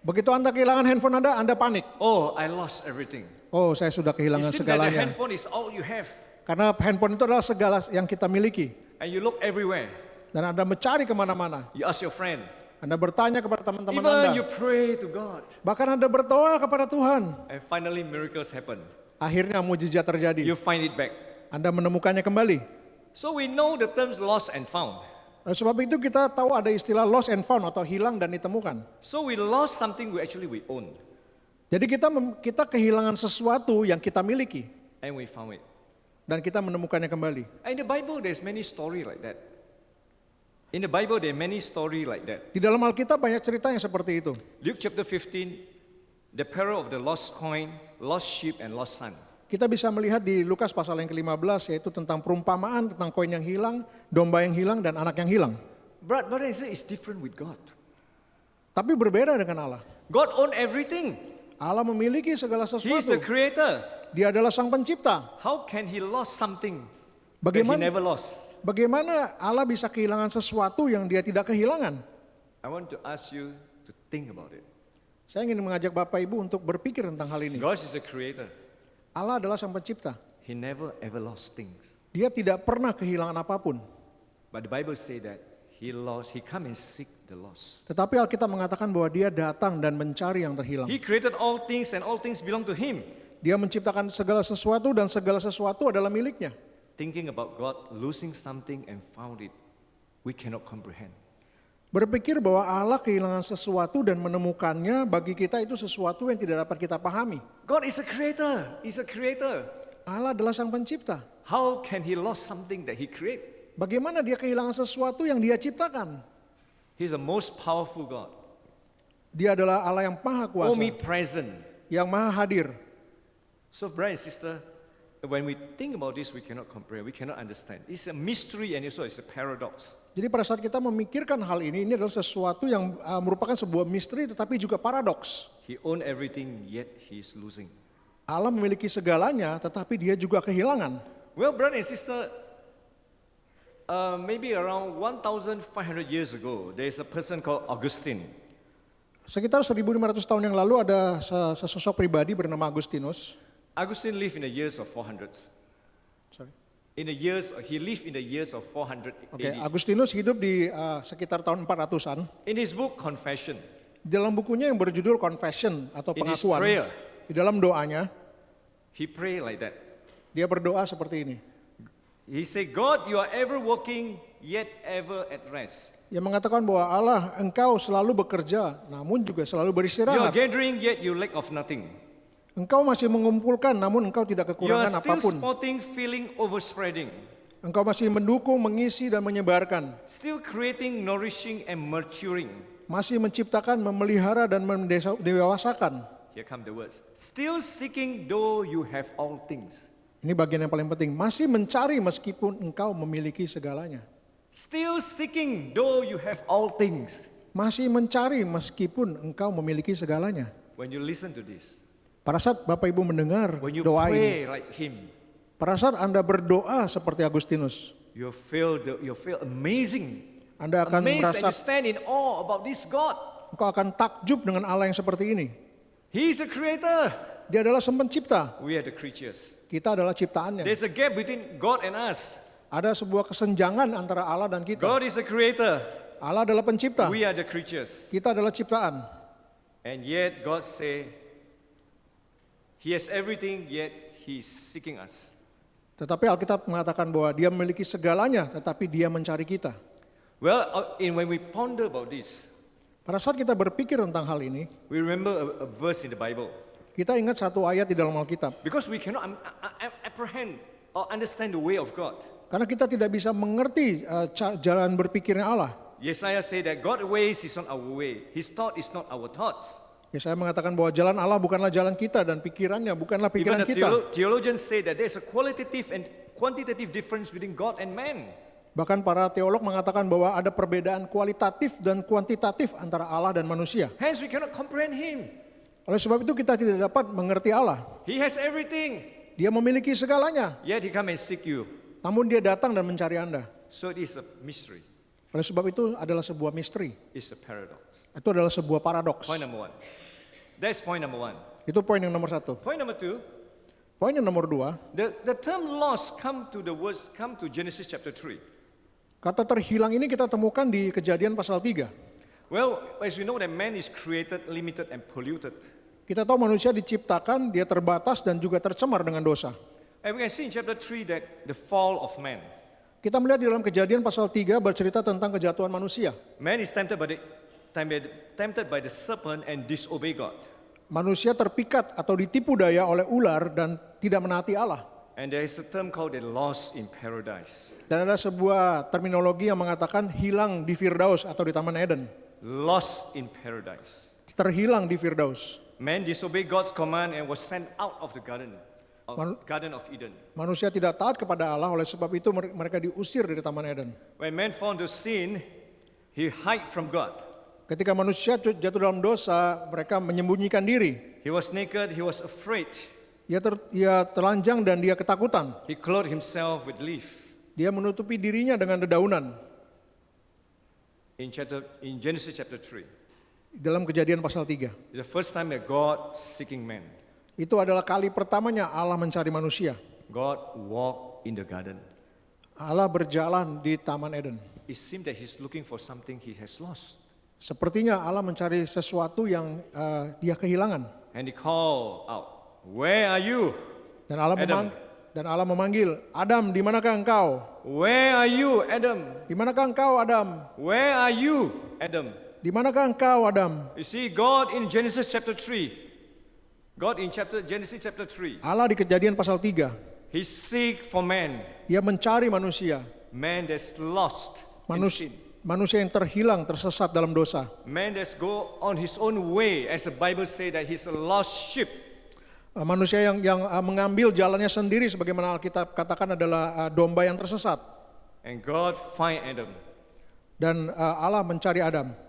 [SPEAKER 5] Begitu Anda kehilangan handphone Anda panik.
[SPEAKER 4] Oh, I lost everything.
[SPEAKER 5] Oh, saya sudah
[SPEAKER 4] It
[SPEAKER 5] kehilangan
[SPEAKER 4] seems that the
[SPEAKER 5] segalanya.
[SPEAKER 4] handphone is all you have.
[SPEAKER 5] Karena handphone itu adalah segala yang kita miliki.
[SPEAKER 4] And you look everywhere.
[SPEAKER 5] Dan Anda mencari kemana-mana.
[SPEAKER 4] You ask your friend.
[SPEAKER 5] Anda bertanya kepada teman-teman
[SPEAKER 4] Even
[SPEAKER 5] Anda.
[SPEAKER 4] you pray to God.
[SPEAKER 5] Bahkan Anda berdoa kepada Tuhan.
[SPEAKER 4] And finally miracles happen.
[SPEAKER 5] Akhirnya mujizat terjadi.
[SPEAKER 4] You find it back.
[SPEAKER 5] Anda menemukannya kembali.
[SPEAKER 4] So we know the terms lost and found.
[SPEAKER 5] Oleh sebab itu kita tahu ada istilah lost and found atau hilang dan ditemukan.
[SPEAKER 4] So we lost something we own.
[SPEAKER 5] Jadi kita kehilangan sesuatu yang kita miliki.
[SPEAKER 4] And we found it.
[SPEAKER 5] Dan kita menemukannya kembali.
[SPEAKER 4] And in the Bible there's many story like that. In the Bible there are many story like that.
[SPEAKER 5] Di dalam Alkitab banyak cerita yang seperti itu.
[SPEAKER 4] Luke chapter 15, the parable of the lost coin, lost sheep and lost son.
[SPEAKER 5] Kita bisa melihat di Lukas pasal yang ke-15 yaitu tentang perumpamaan tentang koin yang hilang, domba yang hilang dan anak yang hilang.
[SPEAKER 4] But it's different with God.
[SPEAKER 5] Tapi berbeda dengan Allah.
[SPEAKER 4] God owns everything.
[SPEAKER 5] Allah memiliki segala
[SPEAKER 4] He is the
[SPEAKER 5] sesuatu.
[SPEAKER 4] creator.
[SPEAKER 5] Dia adalah sang pencipta.
[SPEAKER 4] How can he lost something that he
[SPEAKER 5] Bagaimana
[SPEAKER 4] never lost?
[SPEAKER 5] bagaimana Allah bisa kehilangan sesuatu yang dia tidak kehilangan?
[SPEAKER 4] I want to ask you to think about it.
[SPEAKER 5] Saya ingin mengajak Bapak Ibu untuk berpikir tentang hal ini.
[SPEAKER 4] God is a creator.
[SPEAKER 5] Allah adalah sang pencipta.
[SPEAKER 4] He never ever lost things.
[SPEAKER 5] Dia tidak pernah kehilangan apapun.
[SPEAKER 4] But the Bible say that he come and seek the lost.
[SPEAKER 5] Tetapi Alkitab mengatakan bahwa dia datang dan mencari yang terhilang.
[SPEAKER 4] He created all things and all things belong to him.
[SPEAKER 5] Dia menciptakan segala sesuatu dan segala sesuatu adalah miliknya.
[SPEAKER 4] Thinking about God losing something and found it, we cannot comprehend.
[SPEAKER 5] Berpikir bahwa Allah kehilangan sesuatu dan menemukannya bagi kita itu sesuatu yang tidak dapat kita pahami.
[SPEAKER 4] God is a creator. He's a creator.
[SPEAKER 5] Allah adalah sang pencipta.
[SPEAKER 4] How can he lost something that he created?
[SPEAKER 5] Bagaimana dia kehilangan sesuatu yang dia ciptakan?
[SPEAKER 4] He's the most powerful God.
[SPEAKER 5] Dia adalah Allah yang maha kuasa,
[SPEAKER 4] Omnipresent.
[SPEAKER 5] yang maha hadir.
[SPEAKER 4] So brother and sister, when we think about this, we cannot comprehend, we cannot understand. It's a mystery and also it's a paradox.
[SPEAKER 5] Jadi pada saat kita memikirkan hal ini adalah sesuatu yang merupakan sebuah misteri tetapi juga paradoks.
[SPEAKER 4] He owned everything, yet he is losing.
[SPEAKER 5] Allah memiliki segalanya tetapi dia juga kehilangan.
[SPEAKER 4] Well, brother and sister, maybe around 1,500 years ago, there is a person called Augustine.
[SPEAKER 5] Sekitar 1.500 tahun yang lalu ada sesosok pribadi bernama Agustinus.
[SPEAKER 4] Augustine lived in the years of 400s.
[SPEAKER 5] Sorry.
[SPEAKER 4] He lived in the years of 400
[SPEAKER 5] Oke,
[SPEAKER 4] AD.
[SPEAKER 5] Agustinus hidup di sekitar tahun 400-an.
[SPEAKER 4] In his book Confession,
[SPEAKER 5] Di dalam bukunya yang berjudul Confession atau
[SPEAKER 4] In his
[SPEAKER 5] pengakuan,
[SPEAKER 4] prayer.
[SPEAKER 5] di dalam doanya
[SPEAKER 4] he prayed like that.
[SPEAKER 5] dia berdoa seperti ini.
[SPEAKER 4] He said, God, you are ever working, yet ever at rest.
[SPEAKER 5] Ia mengatakan bahwa Allah, engkau selalu bekerja, namun juga selalu
[SPEAKER 4] You are
[SPEAKER 5] beristirahat.
[SPEAKER 4] gathering, yet you lack of nothing.
[SPEAKER 5] Engkau masih mengumpulkan, namun engkau tidak
[SPEAKER 4] You are
[SPEAKER 5] kekurangan
[SPEAKER 4] still
[SPEAKER 5] apapun.
[SPEAKER 4] spotting, feeling, overspreading.
[SPEAKER 5] Engkau masih mendukung, mengisi, dan menyebarkan.
[SPEAKER 4] Still creating, nourishing, and maturing.
[SPEAKER 5] Masih menciptakan, memelihara, dan mendewasakan.
[SPEAKER 4] Here come the words. Still seeking, though you have all things.
[SPEAKER 5] Ini bagian yang paling penting. Masih mencari meskipun engkau memiliki segalanya.
[SPEAKER 4] Still seeking, though you have all things.
[SPEAKER 5] Masih mencari meskipun engkau memiliki segalanya.
[SPEAKER 4] When you listen to this,
[SPEAKER 5] Pada saat Bapak Ibu mendengar
[SPEAKER 4] when you
[SPEAKER 5] doa ini,
[SPEAKER 4] pray like him,
[SPEAKER 5] pada saat Anda berdoa seperti Agustinus,
[SPEAKER 4] you feel amazing.
[SPEAKER 5] Anda akan
[SPEAKER 4] Amazed and
[SPEAKER 5] merasa,
[SPEAKER 4] you stand in awe about this God.
[SPEAKER 5] engkau akan takjub dengan Allah yang seperti ini.
[SPEAKER 4] He is a creator.
[SPEAKER 5] Dia adalah Sang Pencipta,
[SPEAKER 4] We are the creatures.
[SPEAKER 5] kita adalah ciptaannya.
[SPEAKER 4] There's a gap between God and us.
[SPEAKER 5] Ada sebuah kesenjangan antara Allah dan kita.
[SPEAKER 4] God is a creator.
[SPEAKER 5] Allah adalah pencipta,
[SPEAKER 4] We are the creatures.
[SPEAKER 5] kita adalah ciptaan.
[SPEAKER 4] And yet God say, He has everything, yet He is seeking us.
[SPEAKER 5] Tetapi Alkitab mengatakan bahwa dia memiliki segalanya, tetapi dia mencari kita.
[SPEAKER 4] Well, when we ponder about this,
[SPEAKER 5] Pada saat kita berpikir tentang hal ini,
[SPEAKER 4] we remember a verse in the Bible.
[SPEAKER 5] kita ingat satu ayat di dalam Alkitab.
[SPEAKER 4] Because we cannot apprehend or understand the way of God.
[SPEAKER 5] Karena kita tidak bisa mengerti jalan berpikirnya Allah.
[SPEAKER 4] Yesaya say that God's ways is not our way. His thought is not our thoughts.
[SPEAKER 5] Ya, saya mengatakan bahwa jalan Allah bukanlah jalan kita dan pikirannya bukanlah
[SPEAKER 4] Even
[SPEAKER 5] pikiran
[SPEAKER 4] the
[SPEAKER 5] kita.
[SPEAKER 4] theologians say that there's a qualitative and quantitative difference between God and man.
[SPEAKER 5] Bahkan para teolog mengatakan bahwa ada perbedaan kualitatif dan kuantitatif antara Allah dan manusia.
[SPEAKER 4] Hence we cannot comprehend Him.
[SPEAKER 5] Oleh sebab itu kita tidak dapat mengerti Allah.
[SPEAKER 4] He has everything.
[SPEAKER 5] Dia memiliki segalanya,
[SPEAKER 4] Yet He come and seek you.
[SPEAKER 5] namun dia datang dan mencari Anda.
[SPEAKER 4] So it is a mystery.
[SPEAKER 5] Oleh sebab itu adalah sebuah misteri.
[SPEAKER 4] It's a paradox.
[SPEAKER 5] Itu adalah sebuah paradoks.
[SPEAKER 4] Point number one. That's point number one.
[SPEAKER 5] Itu poin yang nomor satu.
[SPEAKER 4] Point number two.
[SPEAKER 5] Poin yang nomor dua,
[SPEAKER 4] The term lost come to Genesis chapter 3.
[SPEAKER 5] kata terhilang ini kita temukan di Kejadian pasal 3.
[SPEAKER 4] Well, as we know that man is created, limited and polluted.
[SPEAKER 5] Kita tahu manusia diciptakan, dia terbatas dan juga tercemar dengan dosa.
[SPEAKER 4] And we can see in chapter 3 that the fall of man.
[SPEAKER 5] Kita melihat di dalam Kejadian pasal 3 bercerita tentang kejatuhan manusia.
[SPEAKER 4] Man is tempted by the serpent and disobey God.
[SPEAKER 5] Manusia terpikat atau ditipu daya oleh ular dan tidak menaati Allah.
[SPEAKER 4] And there is a term called the lost in paradise.
[SPEAKER 5] Dan ada sebuah terminologi yang mengatakan hilang di Firdaus atau di Taman Eden.
[SPEAKER 4] Lost in paradise.
[SPEAKER 5] Terhilang di Firdaus.
[SPEAKER 4] Man disobeyed God's command and was sent out of the Garden of Eden.
[SPEAKER 5] Manusia tidak taat kepada Allah, oleh sebab itu mereka diusir dari Taman Eden.
[SPEAKER 4] When man fell into sin, he hid from God.
[SPEAKER 5] Ketika manusia jatuh dalam dosa, mereka menyembunyikan diri.
[SPEAKER 4] He was naked, he was afraid.
[SPEAKER 5] Ia telanjang dan dia ketakutan.
[SPEAKER 4] He clothed himself with leaf.
[SPEAKER 5] Dia menutupi dirinya dengan dedaunan.
[SPEAKER 4] In Genesis chapter 3,
[SPEAKER 5] Dalam Kejadian pasal 3.
[SPEAKER 4] it's the first time that God seeking man.
[SPEAKER 5] Itu adalah kali pertamanya Allah mencari manusia.
[SPEAKER 4] God walked in the garden.
[SPEAKER 5] Allah berjalan di Taman Eden.
[SPEAKER 4] It seemed that he's looking for something he has lost.
[SPEAKER 5] Sepertinya Allah mencari sesuatu yang dia kehilangan.
[SPEAKER 4] And he called out, "Where are you?
[SPEAKER 5] Dan Allah
[SPEAKER 4] Adam.
[SPEAKER 5] memanggil, Adam, di manakah engkau?
[SPEAKER 4] Where are you, Adam?
[SPEAKER 5] Di manakah engkau, Adam?
[SPEAKER 4] Where are you, Adam?"
[SPEAKER 5] Di manakah engkau, Adam?
[SPEAKER 4] You see, God in Genesis chapter 3, Genesis chapter 3,
[SPEAKER 5] Allah di Kejadian pasal 3,
[SPEAKER 4] he seek for man,
[SPEAKER 5] dia mencari manusia.
[SPEAKER 4] man that's lost in sin.
[SPEAKER 5] Manusia yang terhilang, tersesat dalam dosa.
[SPEAKER 4] Man that's go on his own way, as the Bible say that he's a lost sheep.
[SPEAKER 5] Manusia yang mengambil jalannya sendiri, sebagaimana Alkitab katakan adalah domba yang tersesat.
[SPEAKER 4] And God find Adam,
[SPEAKER 5] Dan Allah mencari Adam.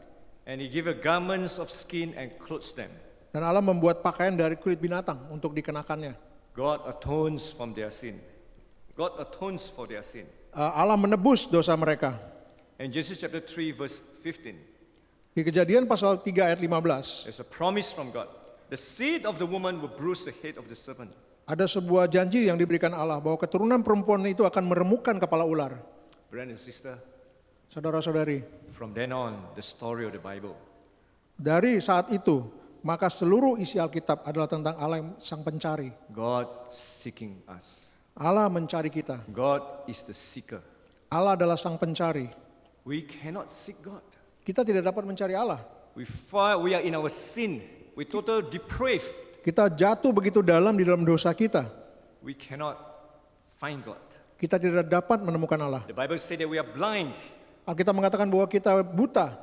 [SPEAKER 4] and he give a garments of skin and clothes them.
[SPEAKER 5] Dan Allah membuat pakaian dari kulit binatang untuk dikenakannya.
[SPEAKER 4] God atones from their sin. God atones for their sin.
[SPEAKER 5] Allah menebus dosa mereka.
[SPEAKER 4] In Genesis chapter 3 verse 15,
[SPEAKER 5] Di Kejadian pasal 3 ayat 15,
[SPEAKER 4] there's a promise from God. The seed of the woman will bruise the head of the serpent.
[SPEAKER 5] ada sebuah janji yang diberikan Allah bahwa keturunan perempuan itu akan meremukkan kepala ular.
[SPEAKER 4] Brother and sister,
[SPEAKER 5] Saudara-saudari,
[SPEAKER 4] from then on, the story of the Bible
[SPEAKER 5] dari saat itu, maka seluruh isi Alkitab adalah tentang Allah yang sang pencari.
[SPEAKER 4] God seeking us.
[SPEAKER 5] Allah mencari kita.
[SPEAKER 4] God is the seeker.
[SPEAKER 5] Allah adalah sang pencari.
[SPEAKER 4] We cannot seek God.
[SPEAKER 5] Kita tidak dapat mencari Allah.
[SPEAKER 4] We are in our sin. We total depraved.
[SPEAKER 5] Kita jatuh begitu dalam di dalam dosa kita.
[SPEAKER 4] We cannot find God.
[SPEAKER 5] Kita tidak dapat menemukan Allah.
[SPEAKER 4] The Bible says that we are blind.
[SPEAKER 5] Alkitab mengatakan bahwa kita buta.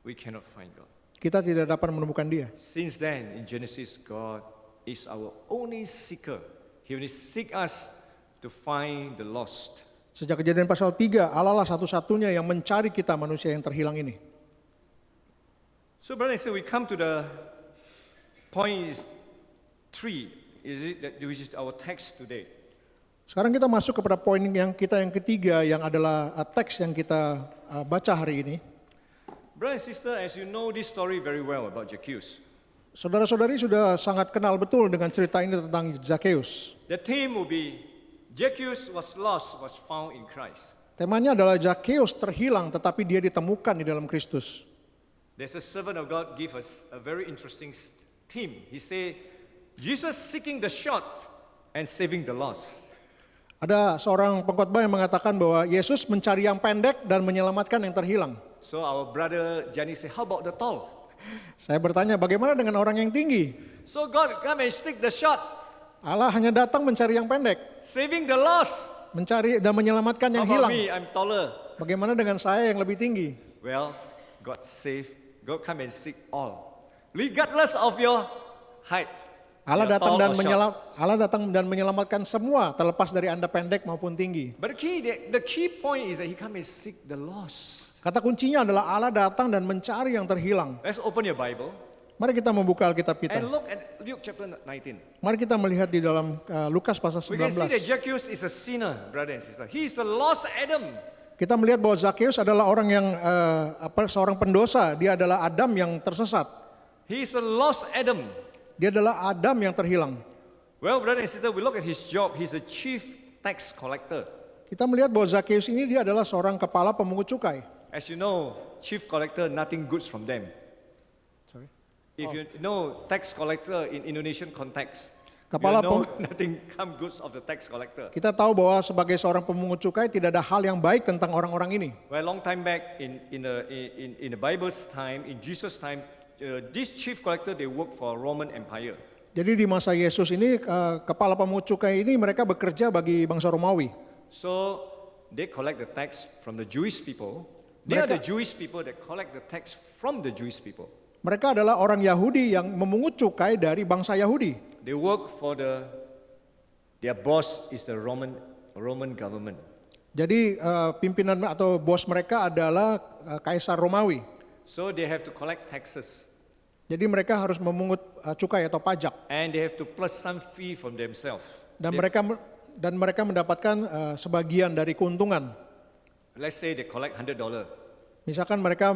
[SPEAKER 4] We cannot find God.
[SPEAKER 5] Kita tidak dapat menemukan Dia.
[SPEAKER 4] Since then, in Genesis, God is our only seeker. He will seek us to find the lost.
[SPEAKER 5] Sejak Kejadian pasal 3, Allah lah satu-satunya yang mencari kita manusia yang terhilang ini.
[SPEAKER 4] So, brother and sister, we come to the point 3, which is our text today.
[SPEAKER 5] Sekarang kita masuk kepada poin yang ketiga yang adalah teks yang kita baca hari ini.
[SPEAKER 4] Brother and sister, as you know this story very well about Zacchaeus,
[SPEAKER 5] Saudara-saudari sudah sangat kenal betul dengan cerita ini tentang Zakheus.
[SPEAKER 4] the theme will be Zacchaeus was lost, was found in Christ.
[SPEAKER 5] Temanya adalah Zakheus terhilang tetapi dia ditemukan di dalam Kristus.
[SPEAKER 4] There's a servant of God give us a very interesting theme. He say, Jesus seeking the short and saving the lost.
[SPEAKER 5] Ada seorang pengkhotbah yang mengatakan bahwa Yesus mencari yang pendek dan menyelamatkan yang terhilang.
[SPEAKER 4] So our brother Johnny say, how about the tall?
[SPEAKER 5] Saya bertanya, bagaimana dengan orang yang tinggi?
[SPEAKER 4] So God come and stick the short,
[SPEAKER 5] Allah hanya datang mencari yang pendek,
[SPEAKER 4] saving the lost.
[SPEAKER 5] mencari dan menyelamatkan
[SPEAKER 4] How
[SPEAKER 5] yang
[SPEAKER 4] about
[SPEAKER 5] hilang.
[SPEAKER 4] me? I'm taller.
[SPEAKER 5] Bagaimana dengan saya yang lebih tinggi?
[SPEAKER 4] Well, God save, God come and seek all, regardless of your height.
[SPEAKER 5] Allah
[SPEAKER 4] You're
[SPEAKER 5] datang
[SPEAKER 4] tall
[SPEAKER 5] dan
[SPEAKER 4] or short.
[SPEAKER 5] Allah datang dan menyelamatkan semua terlepas dari Anda pendek maupun tinggi.
[SPEAKER 4] But the key point is that He come and seek the lost.
[SPEAKER 5] Kata kuncinya adalah Allah datang dan mencari yang terhilang.
[SPEAKER 4] Let's open your Bible
[SPEAKER 5] Mari kita membuka Alkitab kita.
[SPEAKER 4] and look at Luke chapter 19.
[SPEAKER 5] Mari kita melihat di dalam Lukas pasal
[SPEAKER 4] We can see that
[SPEAKER 5] 19.
[SPEAKER 4] Zacchaeus is a sinner, brother and sister. He is the lost Adam.
[SPEAKER 5] Kita melihat bahwa Zakheus adalah orang yang seorang pendosa. Dia adalah Adam yang tersesat.
[SPEAKER 4] He is a lost Adam.
[SPEAKER 5] Dia adalah Adam yang terhilang.
[SPEAKER 4] Well, brother and sister, we look at his job. He's a chief tax collector.
[SPEAKER 5] Kita melihat bahwa Zakheus ini dia adalah seorang kepala pemungut cukai.
[SPEAKER 4] As you know, chief collector, nothing goods from them.
[SPEAKER 5] Sorry.
[SPEAKER 4] If you know tax collector in Indonesian context,
[SPEAKER 5] Kepala
[SPEAKER 4] you know nothing come goods of the tax collector.
[SPEAKER 5] Kita tahu bahwa sebagai seorang pemungut cukai tidak ada hal yang baik tentang orang-orang ini.
[SPEAKER 4] Well, long time back in the Bible's time, in Jesus' time, this chief collector they work for Roman Empire.
[SPEAKER 5] Jadi di masa Yesus ini kepala pemungut cukai ini mereka bekerja bagi bangsa Romawi.
[SPEAKER 4] So they collect the tax from the Jewish people. They are the Jewish people that collect the tax from the Jewish people.
[SPEAKER 5] Mereka adalah orang Yahudi yang memungut cukai dari bangsa Yahudi.
[SPEAKER 4] They work for their boss is the Roman government.
[SPEAKER 5] Jadi pimpinan atau bos mereka adalah kaisar Romawi.
[SPEAKER 4] So they have to collect taxes
[SPEAKER 5] Jadi mereka harus memungut cukai atau pajak.
[SPEAKER 4] and they have to plus some fee from themselves.
[SPEAKER 5] Dan mereka mendapatkan sebagian dari keuntungan.
[SPEAKER 4] Let's say they collect $100.
[SPEAKER 5] Misalkan mereka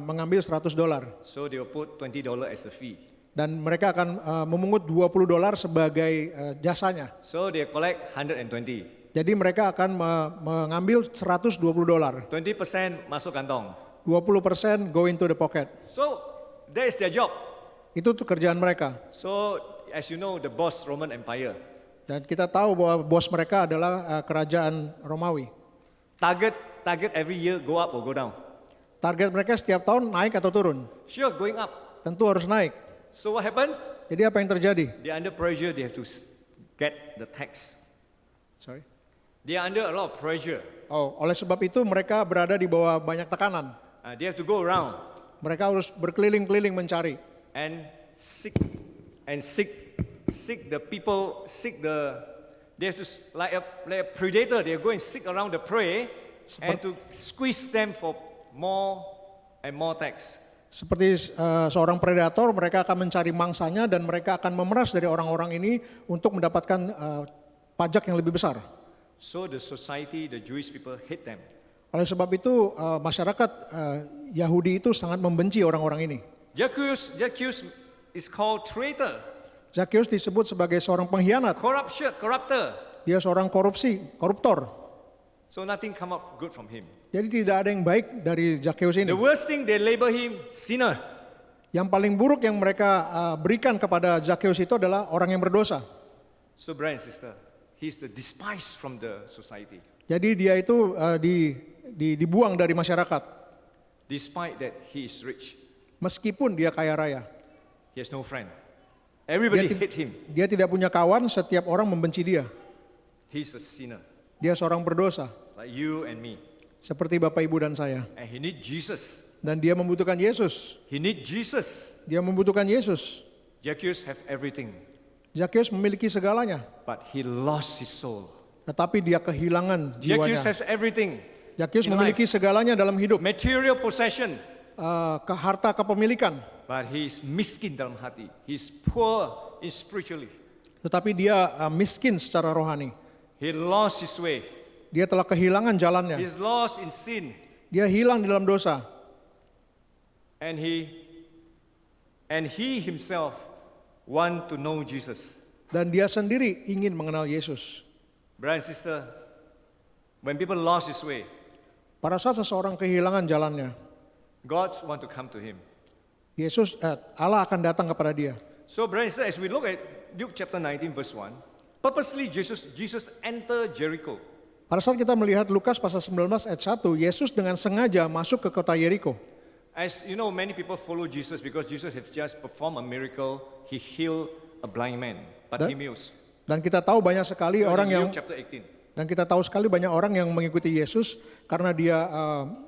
[SPEAKER 5] mengambil $100
[SPEAKER 4] So they will put $20 as a fee.
[SPEAKER 5] dan mereka akan memungut $20 sebagai jasanya.
[SPEAKER 4] So they collect 120.
[SPEAKER 5] Jadi mereka akan mengambil $120.
[SPEAKER 4] 20% masuk kantong.
[SPEAKER 5] 20% go into the pocket.
[SPEAKER 4] So that is their job.
[SPEAKER 5] Itu tuh kerjaan mereka.
[SPEAKER 4] So as you know, the boss Roman Empire.
[SPEAKER 5] Dan kita tahu bahwa bos mereka adalah kerajaan Romawi.
[SPEAKER 4] Target every year go up or go down.
[SPEAKER 5] Target mereka setiap tahun naik atau turun.
[SPEAKER 4] Sure, going up.
[SPEAKER 5] Tentu harus naik.
[SPEAKER 4] So what happened?
[SPEAKER 5] Jadi apa yang terjadi?
[SPEAKER 4] They are under pressure. They have to get the tax.
[SPEAKER 5] Sorry.
[SPEAKER 4] They are under a lot of pressure.
[SPEAKER 5] Oh, oleh sebab itu mereka berada di bawah banyak tekanan.
[SPEAKER 4] They have to go around
[SPEAKER 5] Mereka harus berkeliling-keliling mencari
[SPEAKER 4] and seek the people, they have to, like a predator, they go and seek around the prey and to squeeze them for more and more tax.
[SPEAKER 5] seperti seorang predator. Mereka akan mencari mangsanya dan mereka akan memeras dari orang-orang ini untuk mendapatkan pajak yang lebih besar.
[SPEAKER 4] So the society, the Jewish people hate them.
[SPEAKER 5] Oleh sebab itu masyarakat Yahudi itu sangat membenci orang-orang ini.
[SPEAKER 4] Zacchaeus is called traitor,
[SPEAKER 5] Zakheus disebut sebagai seorang pengkhianat.
[SPEAKER 4] corrupter.
[SPEAKER 5] Dia seorang koruptor.
[SPEAKER 4] So nothing come up good from him.
[SPEAKER 5] Jadi tidak ada yang baik dari Zakheus ini.
[SPEAKER 4] The worst thing, they label him sinner.
[SPEAKER 5] Yang paling buruk yang mereka berikan kepada Zakheus itu adalah orang yang berdosa.
[SPEAKER 4] So brother and sister, he's the despised from the society.
[SPEAKER 5] Jadi dia itu dibuang dari masyarakat.
[SPEAKER 4] Despite that he is rich,
[SPEAKER 5] Meskipun dia kaya raya.
[SPEAKER 4] he has no friend. Everybody
[SPEAKER 5] Dia,
[SPEAKER 4] hate him.
[SPEAKER 5] dia tidak punya kawan, setiap orang membenci dia.
[SPEAKER 4] He's a sinner,
[SPEAKER 5] Dia seorang berdosa,
[SPEAKER 4] like you and me.
[SPEAKER 5] seperti Bapak Ibu dan saya.
[SPEAKER 4] And he need Jesus.
[SPEAKER 5] Dan dia membutuhkan Yesus.
[SPEAKER 4] He need Jesus.
[SPEAKER 5] Dia membutuhkan Yesus.
[SPEAKER 4] Zacchaeus have everything,
[SPEAKER 5] Zakheus memiliki segalanya.
[SPEAKER 4] but he lost his soul.
[SPEAKER 5] tetapi dia kehilangan
[SPEAKER 4] Zacchaeus
[SPEAKER 5] jiwanya.
[SPEAKER 4] has everything.
[SPEAKER 5] Zacchaeus
[SPEAKER 4] in
[SPEAKER 5] memiliki
[SPEAKER 4] life.
[SPEAKER 5] segalanya dalam hidup,
[SPEAKER 4] Material possession.
[SPEAKER 5] harta kepemilikan,
[SPEAKER 4] But he's miskin dalam hati. He's poor in spiritually.
[SPEAKER 5] tetapi dia miskin secara rohani.
[SPEAKER 4] He lost his way.
[SPEAKER 5] Dia telah kehilangan jalannya.
[SPEAKER 4] He's lost in sin.
[SPEAKER 5] Dia hilang di dalam dosa.
[SPEAKER 4] And he himself want to know Jesus.
[SPEAKER 5] Dan dia sendiri ingin mengenal Yesus.
[SPEAKER 4] Brother and sister, when people lost his way,
[SPEAKER 5] Pada saat seseorang kehilangan jalannya,
[SPEAKER 4] God want to come to him.
[SPEAKER 5] Allah akan datang kepada dia.
[SPEAKER 4] So, brother and sister, as we look at Luke chapter 19 verse 1, purposely Jesus enter Jericho.
[SPEAKER 5] Pada saat kita melihat Lukas pasal 19 ayat 1, Yesus dengan sengaja masuk ke kota Yeriko.
[SPEAKER 4] As you know, many people follow Jesus because Jesus has just performed a miracle. He healed a blind man, Bartimaeus.
[SPEAKER 5] Dan kita tahu banyak sekali orang yang
[SPEAKER 4] Luke chapter 18.
[SPEAKER 5] Dan kita tahu sekali banyak orang yang mengikuti Yesus karena dia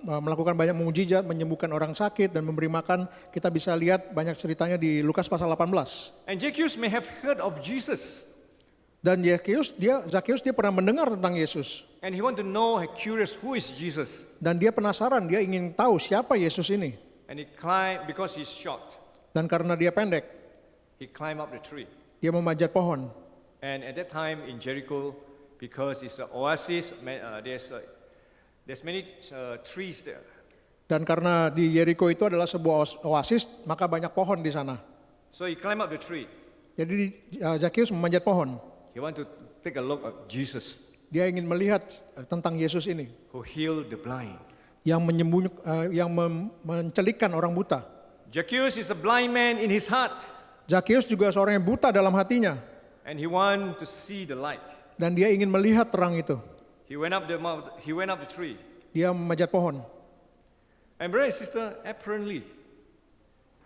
[SPEAKER 5] melakukan banyak mukjizat, menyembuhkan orang sakit dan memberi makan. Kita bisa lihat banyak ceritanya di Lukas pasal 18.
[SPEAKER 4] And Zacchaeus may have heard of Jesus.
[SPEAKER 5] Dan Zacchaeus dia pernah mendengar tentang Yesus.
[SPEAKER 4] And he want to know, curious, who is Jesus?
[SPEAKER 5] Dan dia penasaran, dia ingin tahu siapa Yesus ini.
[SPEAKER 4] And he climbed, because he's short,
[SPEAKER 5] Dan karena dia pendek,
[SPEAKER 4] he climbed up the tree.
[SPEAKER 5] dia memanjat pohon.
[SPEAKER 4] And at that time in Jericho, because it's an oasis, there's many trees there.
[SPEAKER 5] Dan karena di Yeriko itu adalah sebuah oasis, maka banyak pohon di sana.
[SPEAKER 4] So he climbed up the tree.
[SPEAKER 5] Jadi Zacchaeus memanjat pohon.
[SPEAKER 4] He want to take a look at Jesus,
[SPEAKER 5] Dia ingin melihat tentang Yesus ini
[SPEAKER 4] who healed the blind.
[SPEAKER 5] yang mencelikkan orang buta.
[SPEAKER 4] Zacchaeus is a blind man in his heart,
[SPEAKER 5] Zacchaeus juga seorang yang buta dalam hatinya.
[SPEAKER 4] and he want to see the light.
[SPEAKER 5] Dan dia ingin melihat terang itu.
[SPEAKER 4] He went up the tree.
[SPEAKER 5] Dia memanjat pohon.
[SPEAKER 4] And brother and sister, apparently,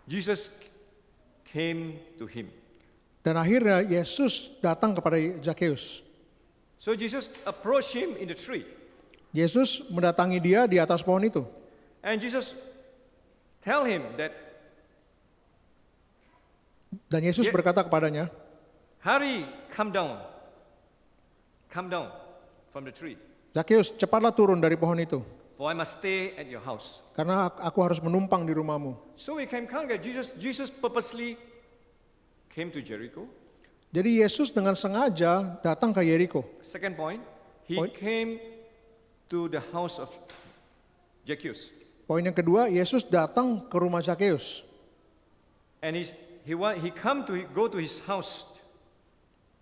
[SPEAKER 4] Jesus came to him.
[SPEAKER 5] Dan akhirnya Yesus datang kepada Zacchaeus.
[SPEAKER 4] So Jesus approached him in the tree.
[SPEAKER 5] Yesus mendatangi dia di atas pohon itu.
[SPEAKER 4] And Jesus tell him that,
[SPEAKER 5] Dan Yesus
[SPEAKER 4] Ye-
[SPEAKER 5] berkata kepadanya,
[SPEAKER 4] hurry, come down from the tree,
[SPEAKER 5] Zacchaeus, cepatlah turun dari pohon itu.
[SPEAKER 4] for I must stay at your house.
[SPEAKER 5] Karena aku harus menumpang di rumahmu.
[SPEAKER 4] So we can count that Jesus purposely came to Jericho.
[SPEAKER 5] Jadi Yesus dengan sengaja datang ke Yeriko.
[SPEAKER 4] Second point, he
[SPEAKER 5] Point.
[SPEAKER 4] came to the house of Zacchaeus.
[SPEAKER 5] Poin yang kedua, Yesus datang ke rumah Zacchaeus.
[SPEAKER 4] And he go to his house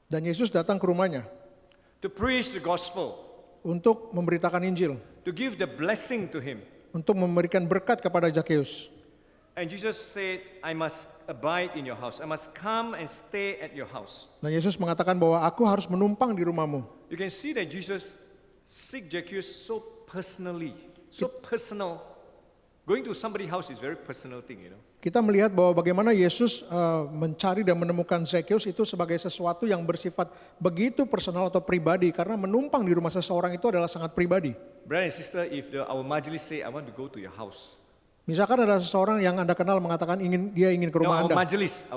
[SPEAKER 5] Dan Yesus datang ke rumahnya
[SPEAKER 4] to preach the gospel,
[SPEAKER 5] untuk memberitakan Injil,
[SPEAKER 4] to give the blessing to him.
[SPEAKER 5] untuk memberikan berkat kepada Zacchaeus.
[SPEAKER 4] And Jesus said, I must abide in your house. I must come and stay at your house.
[SPEAKER 5] Dan Yesus mengatakan bahwa aku harus menumpang di rumahmu.
[SPEAKER 4] You can see that Jesus seek Zacchaeus so personally, so personal. Going to somebody's house is very personal thing, you know.
[SPEAKER 5] Kita melihat bahwa bagaimana Yesus mencari dan menemukan Zacchaeus itu sebagai sesuatu yang bersifat begitu personal atau pribadi. Karena menumpang di rumah seseorang itu adalah sangat pribadi.
[SPEAKER 4] Brother and sister, if our majlis say, I want to go to your house.
[SPEAKER 5] Misalkan ada seseorang yang Anda kenal mengatakan dia ingin ke
[SPEAKER 4] No,
[SPEAKER 5] rumah
[SPEAKER 4] our
[SPEAKER 5] Anda.
[SPEAKER 4] majlis.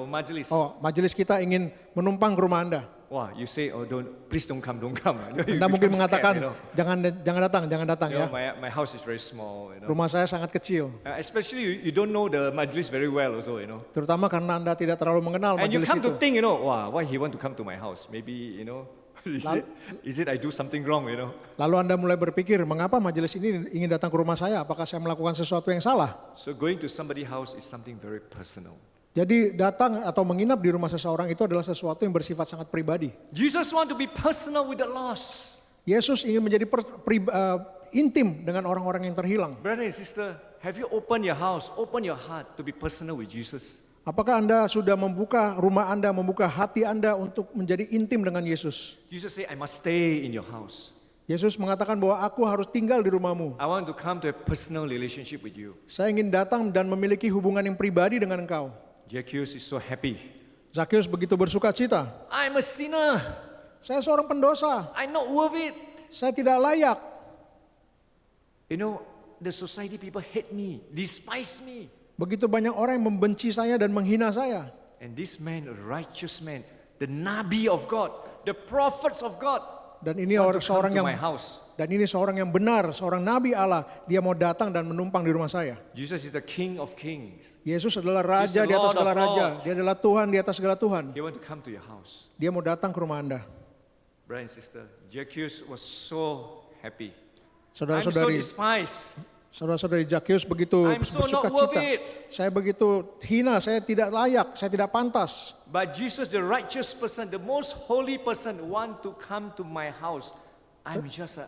[SPEAKER 5] Oh, majelis kita ingin menumpang ke rumah Anda.
[SPEAKER 4] Wow, you say, oh, please don't come. You
[SPEAKER 5] Anda mungkin
[SPEAKER 4] become
[SPEAKER 5] mengatakan,
[SPEAKER 4] scared, you know.
[SPEAKER 5] jangan datang
[SPEAKER 4] You
[SPEAKER 5] ya.
[SPEAKER 4] know, my house is very small, you know.
[SPEAKER 5] Rumah saya sangat kecil.
[SPEAKER 4] Especially you don't know the majlis very well also, you know.
[SPEAKER 5] Terutama karena Anda tidak terlalu mengenal
[SPEAKER 4] And you
[SPEAKER 5] majelis
[SPEAKER 4] come
[SPEAKER 5] itu.
[SPEAKER 4] to think, you know, wow, why he want to come to my house? Maybe, you know, is it I do something wrong, you know?
[SPEAKER 5] Lalu Anda mulai berpikir, mengapa majelis ini ingin datang ke rumah saya? Apakah saya melakukan sesuatu yang salah?
[SPEAKER 4] So going to somebody's house is something very personal.
[SPEAKER 5] Jadi datang atau menginap di rumah seseorang itu adalah sesuatu yang bersifat sangat pribadi.
[SPEAKER 4] Jesus want to be personal with the lost.
[SPEAKER 5] Yesus ingin menjadi intim dengan orang-orang yang terhilang.
[SPEAKER 4] Brother and sister, have you opened your house, open your heart to be personal with Jesus?
[SPEAKER 5] Apakah Anda sudah membuka rumah Anda, membuka hati Anda untuk menjadi intim dengan Yesus?
[SPEAKER 4] Jesus say, I must stay in your house.
[SPEAKER 5] Yesus mengatakan bahwa aku harus tinggal di rumahmu.
[SPEAKER 4] I want to come to a personal relationship with you.
[SPEAKER 5] Saya ingin datang dan memiliki hubungan yang pribadi dengan engkau.
[SPEAKER 4] Zacchaeus is so happy.
[SPEAKER 5] Zacchaeus begitu bersuka cita.
[SPEAKER 4] I'm a sinner.
[SPEAKER 5] Saya seorang pendosa.
[SPEAKER 4] I'm not worth it.
[SPEAKER 5] Saya tidak layak.
[SPEAKER 4] You know, the society people hate me, despise me.
[SPEAKER 5] Begitu banyak orang yang membenci saya dan menghina saya.
[SPEAKER 4] And this man, a righteous man, the Nabi of God, the prophets of God,
[SPEAKER 5] Dan ini
[SPEAKER 4] want to come
[SPEAKER 5] seorang
[SPEAKER 4] to
[SPEAKER 5] yang
[SPEAKER 4] my house.
[SPEAKER 5] dan ini seorang yang benar, seorang nabi Allah. Dia mau datang dan menumpang di rumah saya.
[SPEAKER 4] Jesus is the King of Kings.
[SPEAKER 5] Yesus adalah
[SPEAKER 4] He's
[SPEAKER 5] raja
[SPEAKER 4] the
[SPEAKER 5] di atas
[SPEAKER 4] Lord
[SPEAKER 5] segala
[SPEAKER 4] of
[SPEAKER 5] raja.
[SPEAKER 4] lords.
[SPEAKER 5] Dia adalah Tuhan di atas segala Tuhan.
[SPEAKER 4] He want to come to your house.
[SPEAKER 5] Dia mau datang ke rumah Anda.
[SPEAKER 4] Brother and sister, Zacchaeus was so happy. I'm so
[SPEAKER 5] Saudara-saudari,
[SPEAKER 4] despised.
[SPEAKER 5] saudara-saudari Zacchaeus begitu
[SPEAKER 4] I'm so not
[SPEAKER 5] bersuka
[SPEAKER 4] worth
[SPEAKER 5] cita.
[SPEAKER 4] it.
[SPEAKER 5] Saya begitu hina, saya tidak layak, saya tidak pantas.
[SPEAKER 4] But Jesus, the righteous person, the most holy person, want to come to my house. I'm just a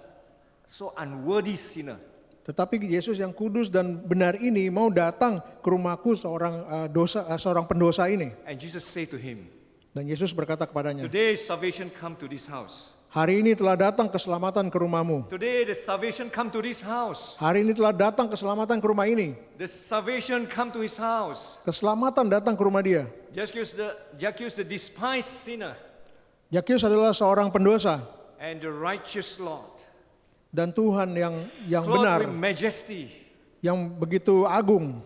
[SPEAKER 4] so unworthy sinner.
[SPEAKER 5] Tetapi Yesus yang kudus dan benar ini mau datang ke rumahku seorang pendosa ini.
[SPEAKER 4] And Jesus said to him,
[SPEAKER 5] Dan Yesus berkata kepadanya,
[SPEAKER 4] today salvation come to this house.
[SPEAKER 5] hari ini telah datang keselamatan ke rumahmu.
[SPEAKER 4] Today the salvation come to this house.
[SPEAKER 5] Hari ini telah datang keselamatan ke rumah ini.
[SPEAKER 4] The salvation come to his house.
[SPEAKER 5] Keselamatan datang ke rumah dia.
[SPEAKER 4] Zacchaeus the despised sinner
[SPEAKER 5] Zacchaeus adalah seorang pendosa
[SPEAKER 4] and the righteous Lord.
[SPEAKER 5] dan Tuhan yang
[SPEAKER 4] Clothed
[SPEAKER 5] benar,
[SPEAKER 4] with majesty,
[SPEAKER 5] yang begitu agung,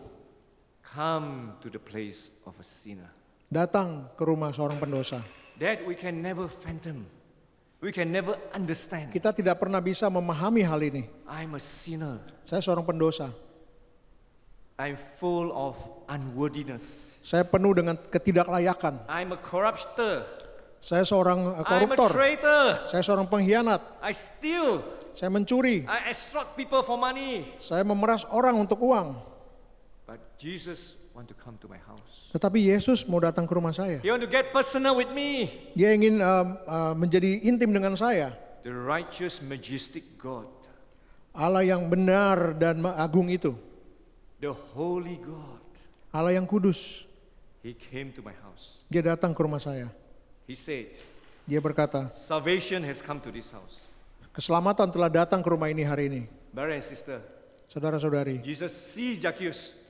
[SPEAKER 4] come to the place of a sinner.
[SPEAKER 5] datang ke rumah seorang pendosa.
[SPEAKER 4] That we can never fathom. We can never understand.
[SPEAKER 5] Kita tidak pernah bisa memahami hal ini.
[SPEAKER 4] I'm a sinner.
[SPEAKER 5] Saya seorang pendosa.
[SPEAKER 4] I'm full of unworthiness.
[SPEAKER 5] Saya penuh dengan ketidaklayakan.
[SPEAKER 4] I'm a corrupter.
[SPEAKER 5] Saya seorang
[SPEAKER 4] I'm a
[SPEAKER 5] koruptor.
[SPEAKER 4] traitor.
[SPEAKER 5] Saya seorang pengkhianat.
[SPEAKER 4] I steal.
[SPEAKER 5] Saya mencuri.
[SPEAKER 4] I extort people for money.
[SPEAKER 5] Saya memeras orang untuk uang.
[SPEAKER 4] But Jesus want to come to my house.
[SPEAKER 5] Tetapi Yesus mau datang ke rumah saya.
[SPEAKER 4] He want to get personal with me.
[SPEAKER 5] Dia ingin menjadi intim dengan saya.
[SPEAKER 4] The righteous, majestic God.
[SPEAKER 5] Allah yang benar dan agung itu.
[SPEAKER 4] The holy God.
[SPEAKER 5] Allah yang kudus.
[SPEAKER 4] He came to my house.
[SPEAKER 5] Dia datang ke rumah saya.
[SPEAKER 4] He said,
[SPEAKER 5] Dia berkata,
[SPEAKER 4] salvation has come to this house.
[SPEAKER 5] keselamatan telah datang ke rumah ini hari ini.
[SPEAKER 4] Brother and sister,
[SPEAKER 5] Saudara-saudari,
[SPEAKER 4] Jesus sees Zacchaeus.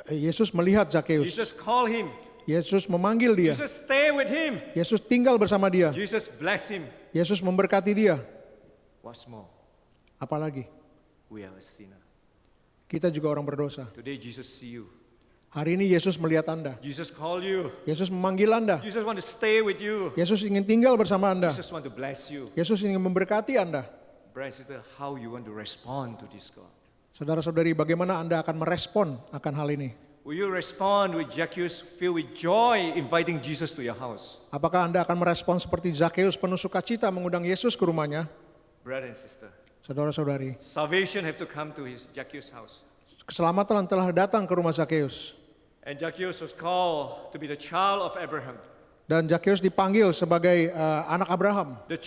[SPEAKER 5] Yesus melihat Zakheus.
[SPEAKER 4] Jesus call him.
[SPEAKER 5] Yesus memanggil dia.
[SPEAKER 4] Jesus stay with him.
[SPEAKER 5] Yesus tinggal bersama dia.
[SPEAKER 4] Jesus bless him.
[SPEAKER 5] Yesus memberkati dia.
[SPEAKER 4] What's more,
[SPEAKER 5] Apalagi,
[SPEAKER 4] we are a sinner.
[SPEAKER 5] kita juga orang berdosa.
[SPEAKER 4] Today Jesus see you.
[SPEAKER 5] Hari ini Yesus melihat Anda.
[SPEAKER 4] Jesus call you.
[SPEAKER 5] Yesus memanggil Anda.
[SPEAKER 4] Jesus want to stay with you.
[SPEAKER 5] Yesus ingin tinggal bersama Anda.
[SPEAKER 4] Jesus want to bless you.
[SPEAKER 5] Yesus ingin memberkati Anda.
[SPEAKER 4] Brother and sister, how you want to respond to this God?
[SPEAKER 5] Saudara-saudari, bagaimana Anda akan merespon akan hal ini?
[SPEAKER 4] Will you respond with Zacchaeus filled with joy inviting Jesus to your house?
[SPEAKER 5] Apakah Anda akan merespon seperti Zakheus penuh sukacita mengundang Yesus ke rumahnya?
[SPEAKER 4] Brother and sister,
[SPEAKER 5] Saudara-saudari,
[SPEAKER 4] salvation have to come to his Zacchaeus' house.
[SPEAKER 5] keselamatan telah datang ke rumah Zakheus.
[SPEAKER 4] And Zacchaeus was called to be the child of Abraham.
[SPEAKER 5] Dan Zakheus dipanggil sebagai anak Abraham.
[SPEAKER 4] The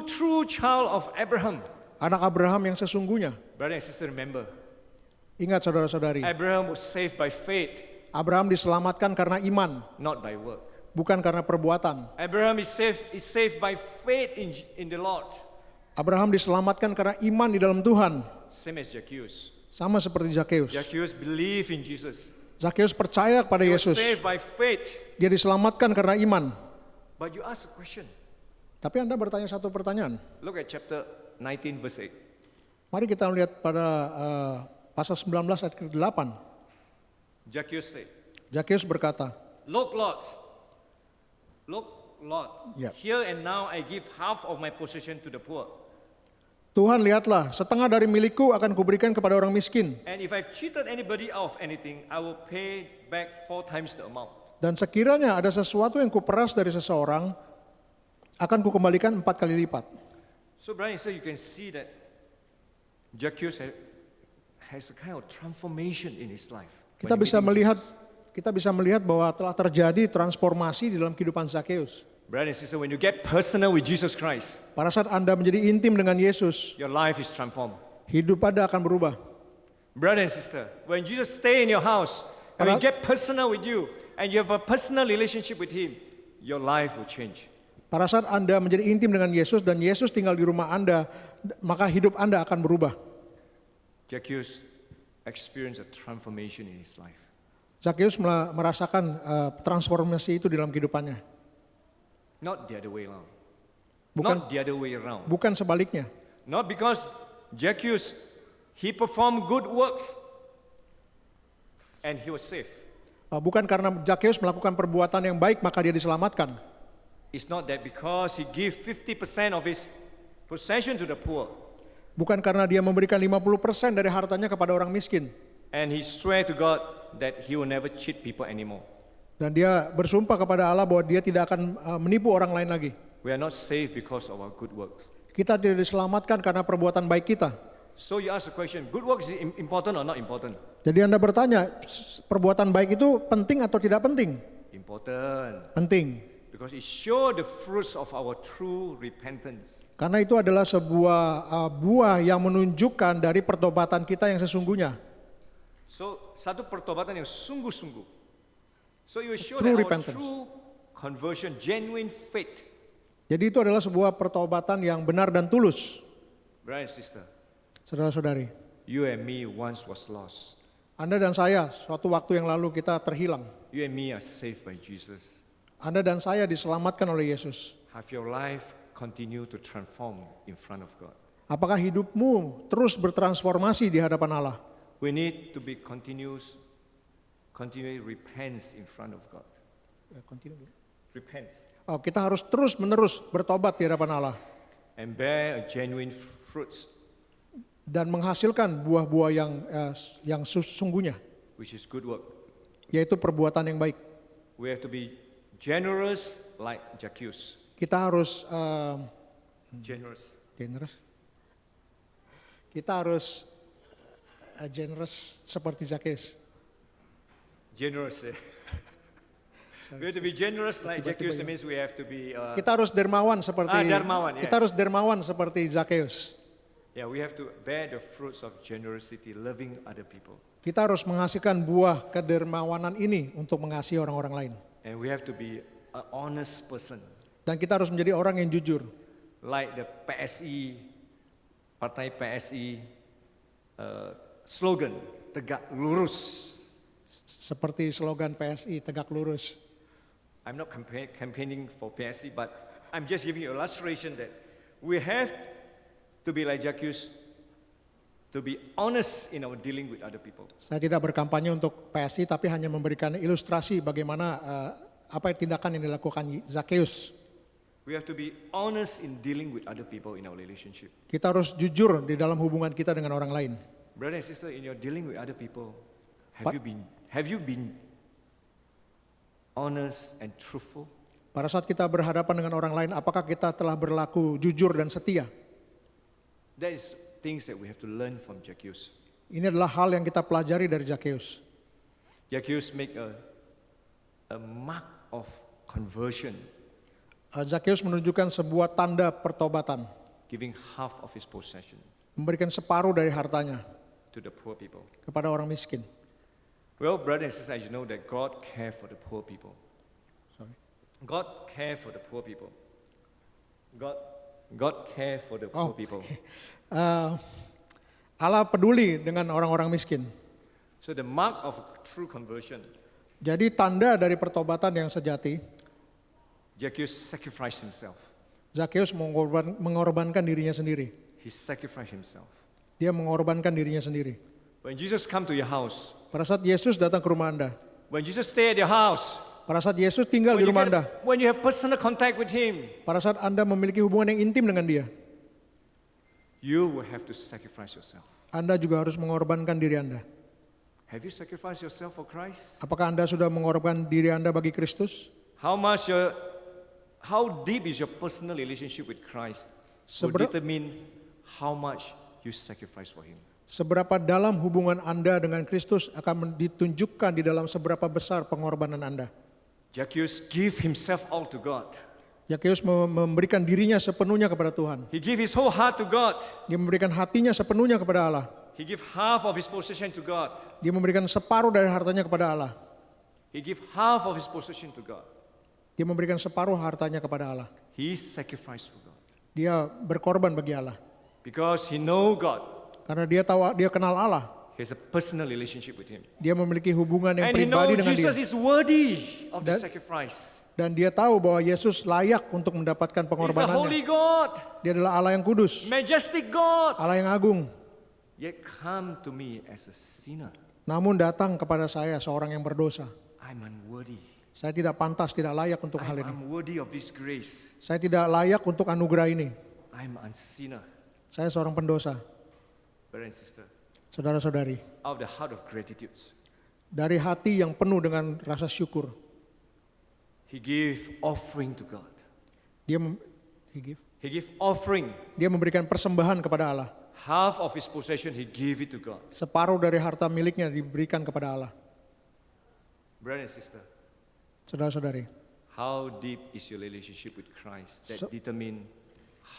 [SPEAKER 4] true child of Abraham.
[SPEAKER 5] Anak Abraham yang sesungguhnya.
[SPEAKER 4] Brother and sister, remember,
[SPEAKER 5] Ingat saudara-saudari,
[SPEAKER 4] Abraham was saved by faith,
[SPEAKER 5] Abraham diselamatkan karena iman,
[SPEAKER 4] not by work.
[SPEAKER 5] bukan karena perbuatan.
[SPEAKER 4] Abraham is saved by faith in the Lord.
[SPEAKER 5] Abraham diselamatkan karena iman di dalam Tuhan.
[SPEAKER 4] Same as Zacchaeus.
[SPEAKER 5] Sama seperti Zakheus.
[SPEAKER 4] Zacchaeus believed in Jesus.
[SPEAKER 5] Zakheus percaya kepada
[SPEAKER 4] He was
[SPEAKER 5] Yesus.
[SPEAKER 4] saved by faith.
[SPEAKER 5] Dia diselamatkan karena iman.
[SPEAKER 4] But you ask a question.
[SPEAKER 5] Tapi Anda bertanya satu pertanyaan.
[SPEAKER 4] Look at chapter 19 verse 8.
[SPEAKER 5] Mari kita lihat pada pasal 19 ayat ke-8.
[SPEAKER 4] Zacchaeus said,
[SPEAKER 5] Zakheus berkata,
[SPEAKER 4] Look, Lord,
[SPEAKER 5] Yeah.
[SPEAKER 4] here and now I give half of my possession to the poor.
[SPEAKER 5] Tuhan lihatlah, setengah dari milikku akan kuberikan kepada orang miskin.
[SPEAKER 4] And if I've cheated anybody out of anything, I will pay back 4 times the amount.
[SPEAKER 5] Dan sekiranya ada sesuatu yang kuperas dari seseorang, akan kukembalikan 4 kali lipat.
[SPEAKER 4] So, Brian, so you can see that Zacchaeus has a kind of transformation in his life.
[SPEAKER 5] Kita bisa melihat bahwa telah terjadi transformasi di dalam kehidupan Zakheus.
[SPEAKER 4] Brother and sister, when you get personal with Jesus Christ,
[SPEAKER 5] Pada saat Anda menjadi intim dengan Yesus,
[SPEAKER 4] your life is transformed.
[SPEAKER 5] hidup Anda akan berubah.
[SPEAKER 4] Brother and sister, when Jesus stay in your house, and when you get personal with you, and you have a personal relationship with Him, your life will change.
[SPEAKER 5] Pada saat Anda menjadi intim dengan Yesus dan Yesus tinggal di rumah Anda, maka hidup Anda akan berubah.
[SPEAKER 4] Zacchaeus experienced a transformation in his life.
[SPEAKER 5] Zakheus merasakan transformasi itu di dalam kehidupannya.
[SPEAKER 4] Not the other way around.
[SPEAKER 5] Bukan,
[SPEAKER 4] Not the other way around.
[SPEAKER 5] bukan sebaliknya.
[SPEAKER 4] Not because Zacchaeus, he performed good works and he was saved.
[SPEAKER 5] Bukan karena Zakheus melakukan perbuatan yang baik maka dia diselamatkan.
[SPEAKER 4] It's not that because he gave 50% of his possession to the poor.
[SPEAKER 5] Bukan karena dia memberikan 50% dari hartanya kepada orang miskin.
[SPEAKER 4] And he swear to God that he will never cheat people anymore.
[SPEAKER 5] Dan dia bersumpah kepada Allah bahwa dia tidak akan menipu orang lain lagi.
[SPEAKER 4] We are not saved because of our good works.
[SPEAKER 5] Kita tidak diselamatkan karena perbuatan baik kita.
[SPEAKER 4] So you ask the question, good works is important or not important?
[SPEAKER 5] Jadi Anda bertanya, perbuatan baik itu penting atau tidak penting?
[SPEAKER 4] Important.
[SPEAKER 5] Penting.
[SPEAKER 4] Because it shows the fruits of our true repentance.
[SPEAKER 5] Karena itu adalah sebuah buah yang menunjukkan dari pertobatan kita yang sesungguhnya.
[SPEAKER 4] So satu pertobatan yang sungguh-sungguh. So you show
[SPEAKER 5] True
[SPEAKER 4] that our
[SPEAKER 5] repentance.
[SPEAKER 4] true conversion, genuine faith.
[SPEAKER 5] Jadi itu adalah sebuah pertobatan yang benar dan tulus.
[SPEAKER 4] Brother and sister,
[SPEAKER 5] Saudara-saudari,
[SPEAKER 4] you and me once was lost.
[SPEAKER 5] Anda dan saya suatu waktu yang lalu kita terhilang.
[SPEAKER 4] You and me are saved by Jesus.
[SPEAKER 5] Anda dan saya diselamatkan oleh Yesus.
[SPEAKER 4] Have your life continue to transform in front of God.
[SPEAKER 5] Apakah hidupmu terus bertransformasi di hadapan Allah?
[SPEAKER 4] We need to be continually repents in front of God. Repents
[SPEAKER 5] Oh, kita harus terus menerus bertobat di hadapan Allah
[SPEAKER 4] and bear a genuine fruits,
[SPEAKER 5] dan menghasilkan buah-buah yang sesungguhnya,
[SPEAKER 4] which is good work.
[SPEAKER 5] yaitu perbuatan yang baik.
[SPEAKER 4] We have to be generous like Zacchaeus.
[SPEAKER 5] Kita harus
[SPEAKER 4] Generous.
[SPEAKER 5] generous. Kita harus generous seperti Zacchaeus.
[SPEAKER 4] Generous. We have to be generous like Zacchaeus. That means we have to be.
[SPEAKER 5] Kita harus dermawan seperti
[SPEAKER 4] dermawan, yes.
[SPEAKER 5] Kita harus dermawan seperti Zacchaeus.
[SPEAKER 4] Yeah, we have to bear the fruits of generosity, loving other people,
[SPEAKER 5] Kita harus menghasilkan buah kedermawanan ini untuk mengasihi orang-orang lain.
[SPEAKER 4] and we have to be an honest person,
[SPEAKER 5] Dan kita harus menjadi orang yang jujur.
[SPEAKER 4] like the PSI, Partai PSI slogan, tegak lurus.
[SPEAKER 5] Seperti slogan PSI, tegak lurus.
[SPEAKER 4] I'm not campaigning for PSI, but I'm just giving you illustration that we have to be like Zacchaeus, to be honest in our dealing with other people.
[SPEAKER 5] Saya tidak berkampanye untuk PSI, tapi hanya memberikan ilustrasi bagaimana apa tindakan yang dilakukan Zacchaeus.
[SPEAKER 4] We have to be honest in dealing with other people in our relationship.
[SPEAKER 5] Kita harus jujur di dalam hubungan kita dengan orang lain.
[SPEAKER 4] Brother and sister, in your dealing with other people, have you been honest and truthful?
[SPEAKER 5] Pada saat kita berhadapan dengan orang lain, apakah kita telah berlaku jujur dan setia?
[SPEAKER 4] That is things that we have to learn from Zacchaeus.
[SPEAKER 5] Ini adalah hal yang kita pelajari dari Zacchaeus.
[SPEAKER 4] Zacchaeus make a mark of conversion,
[SPEAKER 5] Zacchaeus menunjukkan sebuah tanda pertobatan,
[SPEAKER 4] giving half of his possession
[SPEAKER 5] memberikan separuh dari hartanya
[SPEAKER 4] to the poor people.
[SPEAKER 5] kepada orang miskin.
[SPEAKER 4] Well, brother and sister, you know that God cares for the poor people.
[SPEAKER 5] Sorry.
[SPEAKER 4] God cares for the poor people. God cares for the poor people.
[SPEAKER 5] Allah peduli dengan orang-orang miskin.
[SPEAKER 4] So the mark of true conversion,
[SPEAKER 5] Jadi tanda dari pertobatan yang sejati,
[SPEAKER 4] Zacchaeus sacrificed himself.
[SPEAKER 5] Zacchaeus mengorbankan dirinya sendiri.
[SPEAKER 4] He sacrificed himself.
[SPEAKER 5] Dia mengorbankan dirinya sendiri.
[SPEAKER 4] When Jesus come to your house,
[SPEAKER 5] Pada saat Yesus datang ke rumah Anda,
[SPEAKER 4] when Jesus stay at your house,
[SPEAKER 5] pada saat Yesus tinggal di rumah Anda,
[SPEAKER 4] when you have personal contact with Him,
[SPEAKER 5] pada saat Anda memiliki hubungan yang intim dengan Dia,
[SPEAKER 4] you will have to sacrifice yourself.
[SPEAKER 5] Anda juga harus mengorbankan diri Anda.
[SPEAKER 4] Have you sacrificed yourself for Christ?
[SPEAKER 5] Apakah Anda sudah mengorbankan diri Anda bagi Kristus?
[SPEAKER 4] How deep is your personal relationship with Christ will determine how much you sacrifice for Him.
[SPEAKER 5] Seberapa dalam hubungan Anda dengan Kristus akan ditunjukkan di dalam seberapa besar pengorbanan Anda.
[SPEAKER 4] Zacchaeus give himself all to God.
[SPEAKER 5] Zacchaeus memberikan dirinya sepenuhnya kepada Tuhan.
[SPEAKER 4] He give his whole heart to God.
[SPEAKER 5] Dia memberikan hatinya sepenuhnya kepada Allah.
[SPEAKER 4] He give half of his possession to God.
[SPEAKER 5] Dia memberikan separuh dari hartanya kepada Allah.
[SPEAKER 4] He give half of his possession to God.
[SPEAKER 5] Dia memberikan separuh hartanya kepada Allah.
[SPEAKER 4] He sacrificed for God.
[SPEAKER 5] Dia berkorban bagi Allah.
[SPEAKER 4] Because he know God.
[SPEAKER 5] Karena dia tahu, dia kenal Allah.
[SPEAKER 4] He has a personal relationship with Him.
[SPEAKER 5] Dia memiliki hubungan yang
[SPEAKER 4] And he know
[SPEAKER 5] pribadi dengan
[SPEAKER 4] Jesus
[SPEAKER 5] dia.
[SPEAKER 4] is worthy of the
[SPEAKER 5] Dan-
[SPEAKER 4] sacrifice.
[SPEAKER 5] Dan dia tahu bahwa Yesus layak untuk mendapatkan
[SPEAKER 4] He's the
[SPEAKER 5] pengorbanannya.
[SPEAKER 4] holy God,
[SPEAKER 5] Dia adalah Allah yang kudus,
[SPEAKER 4] majestic God.
[SPEAKER 5] Allah yang agung.
[SPEAKER 4] Yet come to me as a sinner.
[SPEAKER 5] Namun datang kepada saya seorang yang berdosa.
[SPEAKER 4] I'm unworthy.
[SPEAKER 5] Saya tidak pantas, tidak layak untuk hal ini.
[SPEAKER 4] I'm unworthy of this grace.
[SPEAKER 5] Saya tidak layak untuk anugerah ini.
[SPEAKER 4] I'm a sinner.
[SPEAKER 5] Saya seorang pendosa.
[SPEAKER 4] Brother and sister,
[SPEAKER 5] Saudara-saudari,
[SPEAKER 4] out of the heart of gratitude,
[SPEAKER 5] dari hati yang penuh dengan rasa syukur,
[SPEAKER 4] he gave offering to God.
[SPEAKER 5] he
[SPEAKER 4] He gave offering.
[SPEAKER 5] dia memberikan persembahan kepada Allah.
[SPEAKER 4] Half of his possession, he gave it to God.
[SPEAKER 5] Separuh dari harta miliknya diberikan kepada Allah.
[SPEAKER 4] Brother and sister,
[SPEAKER 5] Saudara-saudari,
[SPEAKER 4] how deep is your relationship with Christ that determine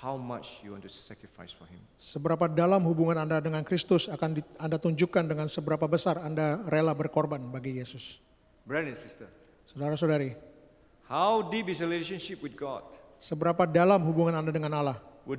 [SPEAKER 4] how much you want to sacrifice for him?
[SPEAKER 5] seberapa dalam hubungan Anda dengan Kristus akan Anda tunjukkan dengan seberapa besar Anda rela berkorban bagi Yesus.
[SPEAKER 4] Brother and sister,
[SPEAKER 5] Saudara-saudari,
[SPEAKER 4] how deep is your relationship with God?
[SPEAKER 5] seberapa dalam hubungan Anda dengan Allah
[SPEAKER 4] Will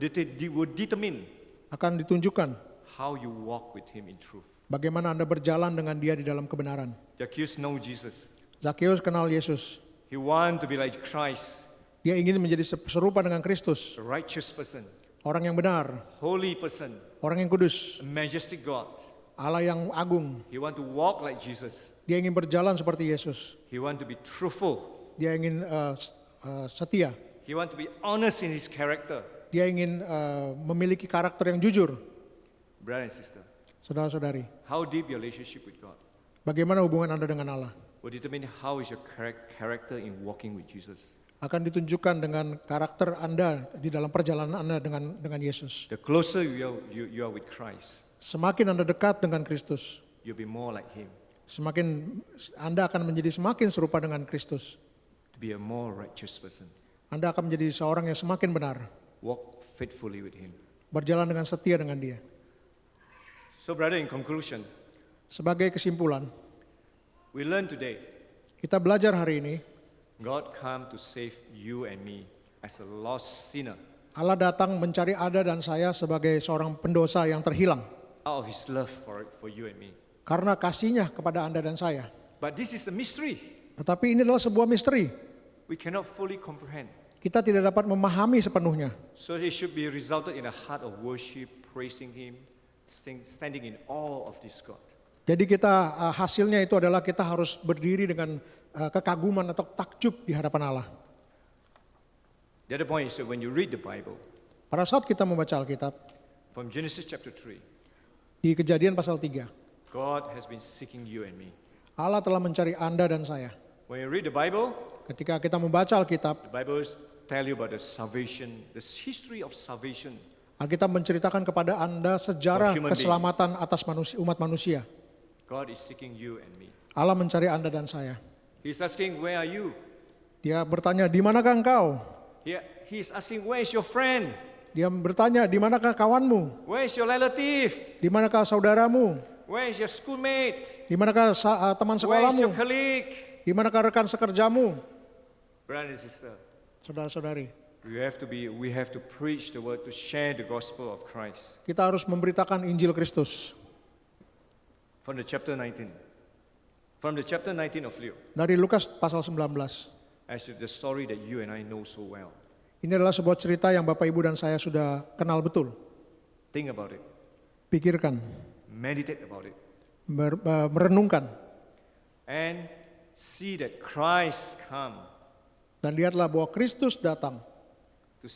[SPEAKER 4] determine
[SPEAKER 5] akan ditunjukkan
[SPEAKER 4] how you walk with him in truth.
[SPEAKER 5] bagaimana Anda berjalan dengan Dia di dalam kebenaran.
[SPEAKER 4] Zacchaeus know Jesus.
[SPEAKER 5] Zakheus kenal Yesus.
[SPEAKER 4] He want to be like Christ,
[SPEAKER 5] Dia ingin menjadi serupa dengan Kristus,
[SPEAKER 4] a righteous person,
[SPEAKER 5] orang yang benar,
[SPEAKER 4] holy person,
[SPEAKER 5] orang yang kudus,
[SPEAKER 4] a majestic God.
[SPEAKER 5] Allah yang agung.
[SPEAKER 4] He want to walk like Jesus.
[SPEAKER 5] Dia ingin berjalan seperti Yesus.
[SPEAKER 4] He want to be truthful.
[SPEAKER 5] Dia ingin setia.
[SPEAKER 4] He want to be honest in his character.
[SPEAKER 5] Dia ingin memiliki karakter yang jujur.
[SPEAKER 4] Brother and sister,
[SPEAKER 5] Saudara-saudari,
[SPEAKER 4] how deep your relationship with God
[SPEAKER 5] bagaimana hubungan Anda dengan Allah
[SPEAKER 4] will determine how is your character in walking with Jesus.
[SPEAKER 5] akan ditunjukkan dengan karakter Anda di dalam perjalanan Anda dengan Yesus.
[SPEAKER 4] The closer you are with Christ,
[SPEAKER 5] Semakin Anda dekat dengan Kristus,
[SPEAKER 4] you'll be more like him,
[SPEAKER 5] semakin Anda akan menjadi semakin serupa dengan Kristus.
[SPEAKER 4] to be a more righteous person.
[SPEAKER 5] Anda akan menjadi seorang yang semakin benar,
[SPEAKER 4] Walk faithfully with him.
[SPEAKER 5] berjalan dengan setia dengan Dia.
[SPEAKER 4] So brother, in conclusion,
[SPEAKER 5] Sebagai kesimpulan,
[SPEAKER 4] we learn today,
[SPEAKER 5] kita belajar hari ini,
[SPEAKER 4] God come to save you and me as a lost sinner
[SPEAKER 5] Allah datang mencari Anda dan saya sebagai seorang pendosa yang terhilang.
[SPEAKER 4] out of his love for you and me.
[SPEAKER 5] Karena kasihnya kepada Anda dan saya.
[SPEAKER 4] But this is a mystery.
[SPEAKER 5] Tetapi ini adalah sebuah misteri.
[SPEAKER 4] We cannot fully comprehend.
[SPEAKER 5] Kita tidak dapat memahami sepenuhnya.
[SPEAKER 4] So it should be resulted in a heart of worship, praising him, standing in awe of this God.
[SPEAKER 5] Jadi hasilnya itu adalah kita harus berdiri dengan kekaguman atau takjub di hadapan Allah.
[SPEAKER 4] The other point is that when you read the Bible,
[SPEAKER 5] Pada saat kita membaca Alkitab,
[SPEAKER 4] from Genesis chapter 3,
[SPEAKER 5] di Kejadian pasal 3,
[SPEAKER 4] God has been seeking you and me.
[SPEAKER 5] Allah telah mencari Anda dan saya.
[SPEAKER 4] When you read the Bible
[SPEAKER 5] Ketika kita membaca Alkitab,
[SPEAKER 4] tell you about the salvation, the history of salvation.
[SPEAKER 5] Alkitab menceritakan kepada Anda sejarah
[SPEAKER 4] For human being.
[SPEAKER 5] keselamatan atas umat manusia.
[SPEAKER 4] God is seeking you and me.
[SPEAKER 5] Allah mencari Anda dan saya.
[SPEAKER 4] He's asking, where are you?
[SPEAKER 5] Dia bertanya, di manakah engkau?
[SPEAKER 4] He's asking, where is your friend?
[SPEAKER 5] Dia bertanya, di manakah kawanmu?
[SPEAKER 4] Where is your relative?
[SPEAKER 5] Di manakah saudaramu?
[SPEAKER 4] Where is your schoolmate?
[SPEAKER 5] Di manakah teman
[SPEAKER 4] Where is your
[SPEAKER 5] sekolahmu?
[SPEAKER 4] colleague?
[SPEAKER 5] Di manakah rekan sekerjamu?
[SPEAKER 4] Brother and sister,
[SPEAKER 5] Saudara-saudari,
[SPEAKER 4] we have to preach the word, to share the gospel of Christ.
[SPEAKER 5] kita harus memberitakan Injil Kristus.
[SPEAKER 4] From the chapter 19 of Luke,
[SPEAKER 5] Dari Lukas pasal 19.
[SPEAKER 4] as the story that you and I know so well.
[SPEAKER 5] Ini adalah sebuah cerita yang Bapak Ibu dan saya sudah kenal betul.
[SPEAKER 4] Think about it,
[SPEAKER 5] Pikirkan,
[SPEAKER 4] meditate about it,
[SPEAKER 5] merenungkan,
[SPEAKER 4] and see that Christ come
[SPEAKER 5] dan lihatlah bahwa Kristus datang
[SPEAKER 4] to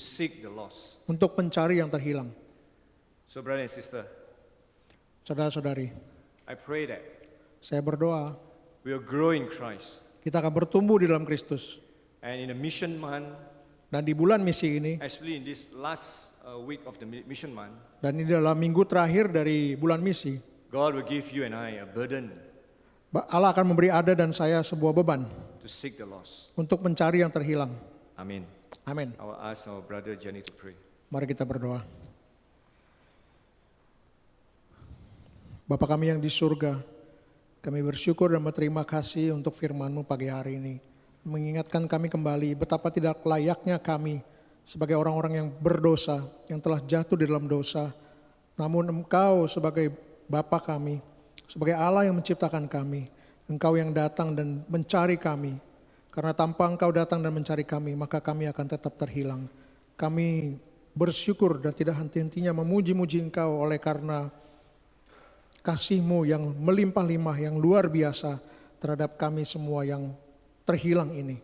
[SPEAKER 4] seek the lost.
[SPEAKER 5] untuk mencari yang terhilang.
[SPEAKER 4] So brother and sister,
[SPEAKER 5] Saudara-saudari,
[SPEAKER 4] I pray that
[SPEAKER 5] saya berdoa
[SPEAKER 4] we'll grow in Christ.
[SPEAKER 5] kita akan bertumbuh di dalam Kristus.
[SPEAKER 4] And in the mission month,
[SPEAKER 5] Dan di bulan misi ini,
[SPEAKER 4] especially in this last week of the mission month,
[SPEAKER 5] dan ini adalah minggu terakhir dari bulan misi,
[SPEAKER 4] God will give you and I a burden
[SPEAKER 5] Allah akan memberi Anda dan saya sebuah beban
[SPEAKER 4] to seek the lost.
[SPEAKER 5] untuk mencari yang terhilang.
[SPEAKER 4] Amen.
[SPEAKER 5] Amin.
[SPEAKER 4] I will ask our brother Jenny to pray.
[SPEAKER 5] Mari kita berdoa. Bapa kami yang di surga, kami bersyukur dan berterima kasih untuk firman-Mu pagi hari ini. Mengingatkan kami kembali betapa tidak layaknya kami sebagai orang-orang yang berdosa, yang telah jatuh di dalam dosa. Namun Engkau sebagai Bapa kami, sebagai Allah yang menciptakan kami, Engkau yang datang dan mencari kami. Karena tanpa Engkau datang dan mencari kami, maka kami akan tetap terhilang. Kami bersyukur dan tidak henti-hentinya memuji-muji Engkau oleh karena kasih-Mu yang melimpah-limpah, yang luar biasa terhadap kami semua yang terhilang ini.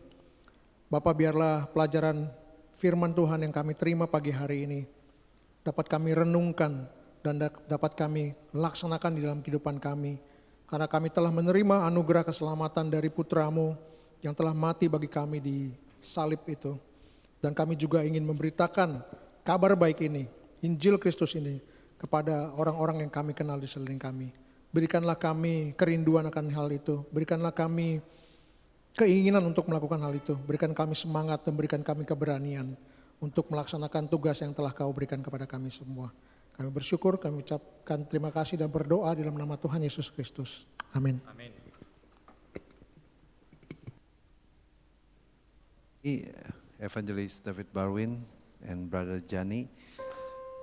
[SPEAKER 5] Bapa, biarlah pelajaran firman Tuhan yang kami terima pagi hari ini dapat kami renungkan dan dapat kami laksanakan di dalam kehidupan kami. Karena kami telah menerima anugerah keselamatan dari Putra-Mu yang telah mati bagi kami di salib itu. Dan kami juga ingin memberitakan kabar baik ini, Injil Kristus ini, kepada orang-orang yang kami kenal di sekeliling kami. Berikanlah kami kerinduan akan hal itu. Berikanlah kami keinginan untuk melakukan hal itu. Berikan kami semangat dan berikan kami keberanian untuk melaksanakan tugas yang telah Kau berikan kepada kami semua. Kami bersyukur, kami ucapkan terima kasih dan berdoa dalam nama Tuhan Yesus Kristus. Amin.
[SPEAKER 4] Amin.
[SPEAKER 1] Evangelist David Barwin and Brother Jani.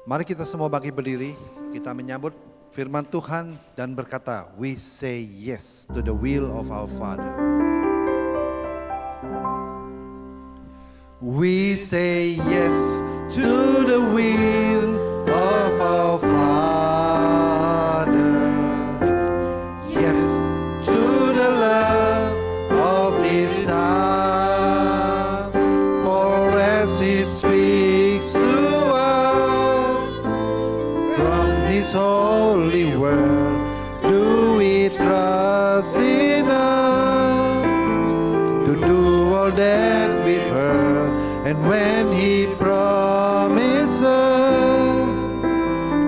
[SPEAKER 1] Mari kita semua bangkit berdiri, kita menyambut firman Tuhan dan berkata, we say yes to the will of our Father. We say yes to the will of our Father. Yes to the love of His Son. For as He speaks to us from His holy word, do we trust enough to do all that we've heard? And when He promises,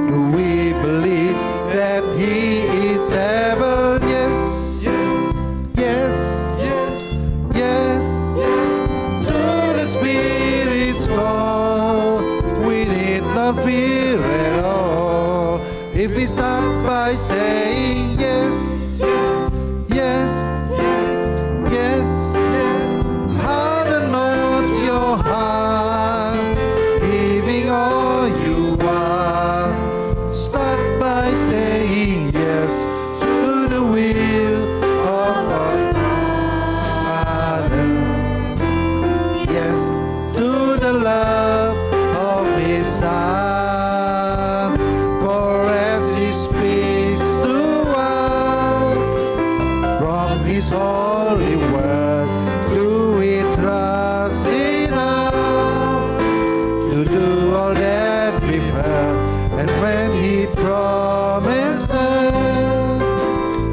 [SPEAKER 1] do we believe that He is able? Yes, yes, yes, yes, yes. To the Spirit's call, we need not fear at all. If we start by saying yes, yes, yes, yes, yes, yes. Harden not your heart, giving all you are. Start by saying yes to the will of our Father. Yes to the love of His Son. For as He speaks to us from His holy word, do we trust enough to do all that we've heard? And when He promises,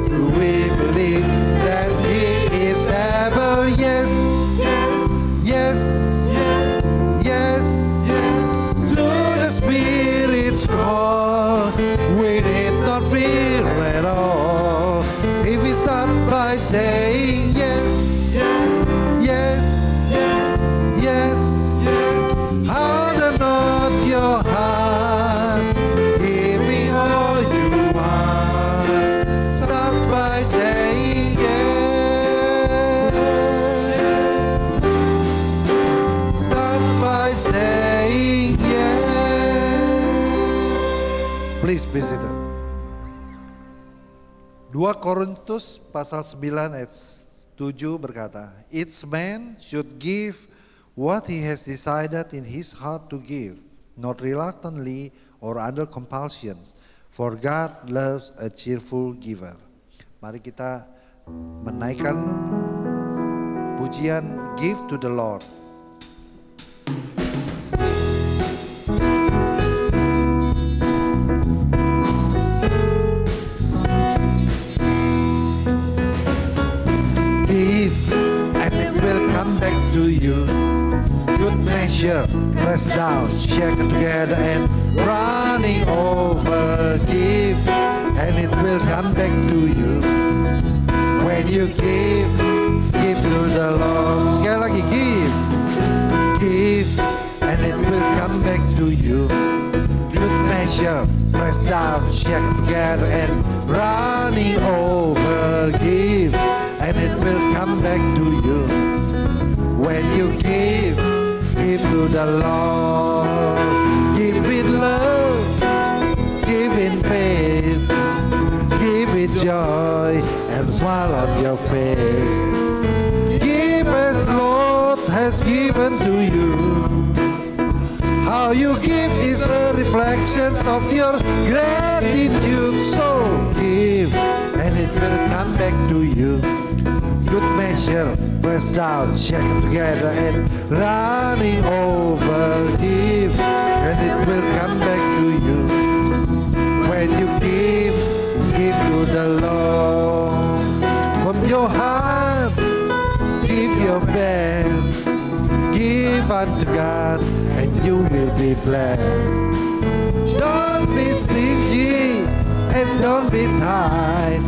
[SPEAKER 1] do we believe that He is able? Yes, yes, yes, yes, yes. To the Spirit's call, we need not fear at all. If we start by saying yes, yes, yes, yes, yes, yes. Harden not your heart, giving all you want. Start by saying yes. Start by saying yes. Please be seated. 2 Korintus pasal 9 ayat 7 berkata, each man should give what he has decided in his heart to give, not reluctantly or under compulsion, for God loves a cheerful giver. Mari kita menaikkan pujian Give to the Lord. Give and it will come back to you. Good measure, pressed down, shaken together and running over. Give and it will come back to you. When you give to the Lord. Sekali lagi, give and it will come back to you. Good measure, pressed down, shaken together and running over. Give and it will come back to you. When you give to the Lord. Give it love, give it faith, give it joy and smile on your face. Give as Lord has given to you. How you give is a reflection of your gratitude. So give and it will come back to you. Good measure measure, pressed down, shaken together, and running over, give, and it will come back to you. When you give to the Lord. From your heart, give your best. Give unto God, and you will be blessed. Don't be stingy and don't be tight.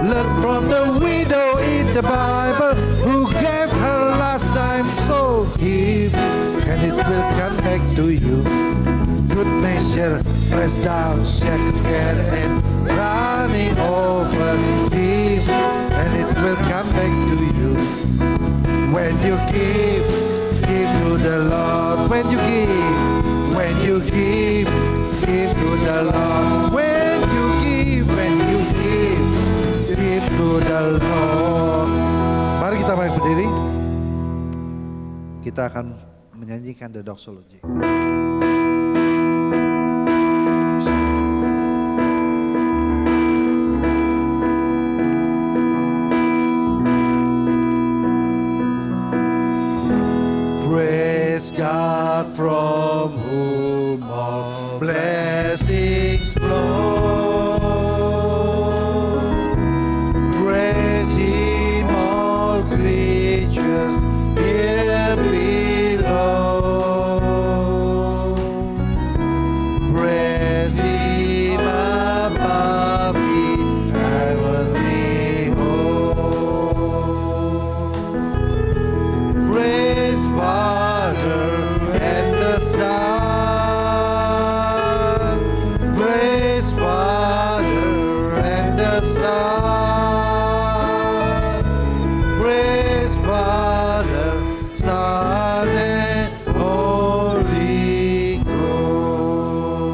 [SPEAKER 1] Learn from the widow in the Bible who gave her last dime. So give, and it will come back to you. Good measure, pressed down, shaken together, and running over. Give, and it will come back to you. When you give to the Lord. When you give to the Lord. When you give to the Lord. Mari kita balik berdiri. Kita akan menyanyikan the doxology. Praise God from whom all blessings flow. Praise Him, all creatures here below. Praise Him above in heavenly hosts. Praise Father and the Son. Praise Father and the Son. Praise Father, Son and Holy Ghost.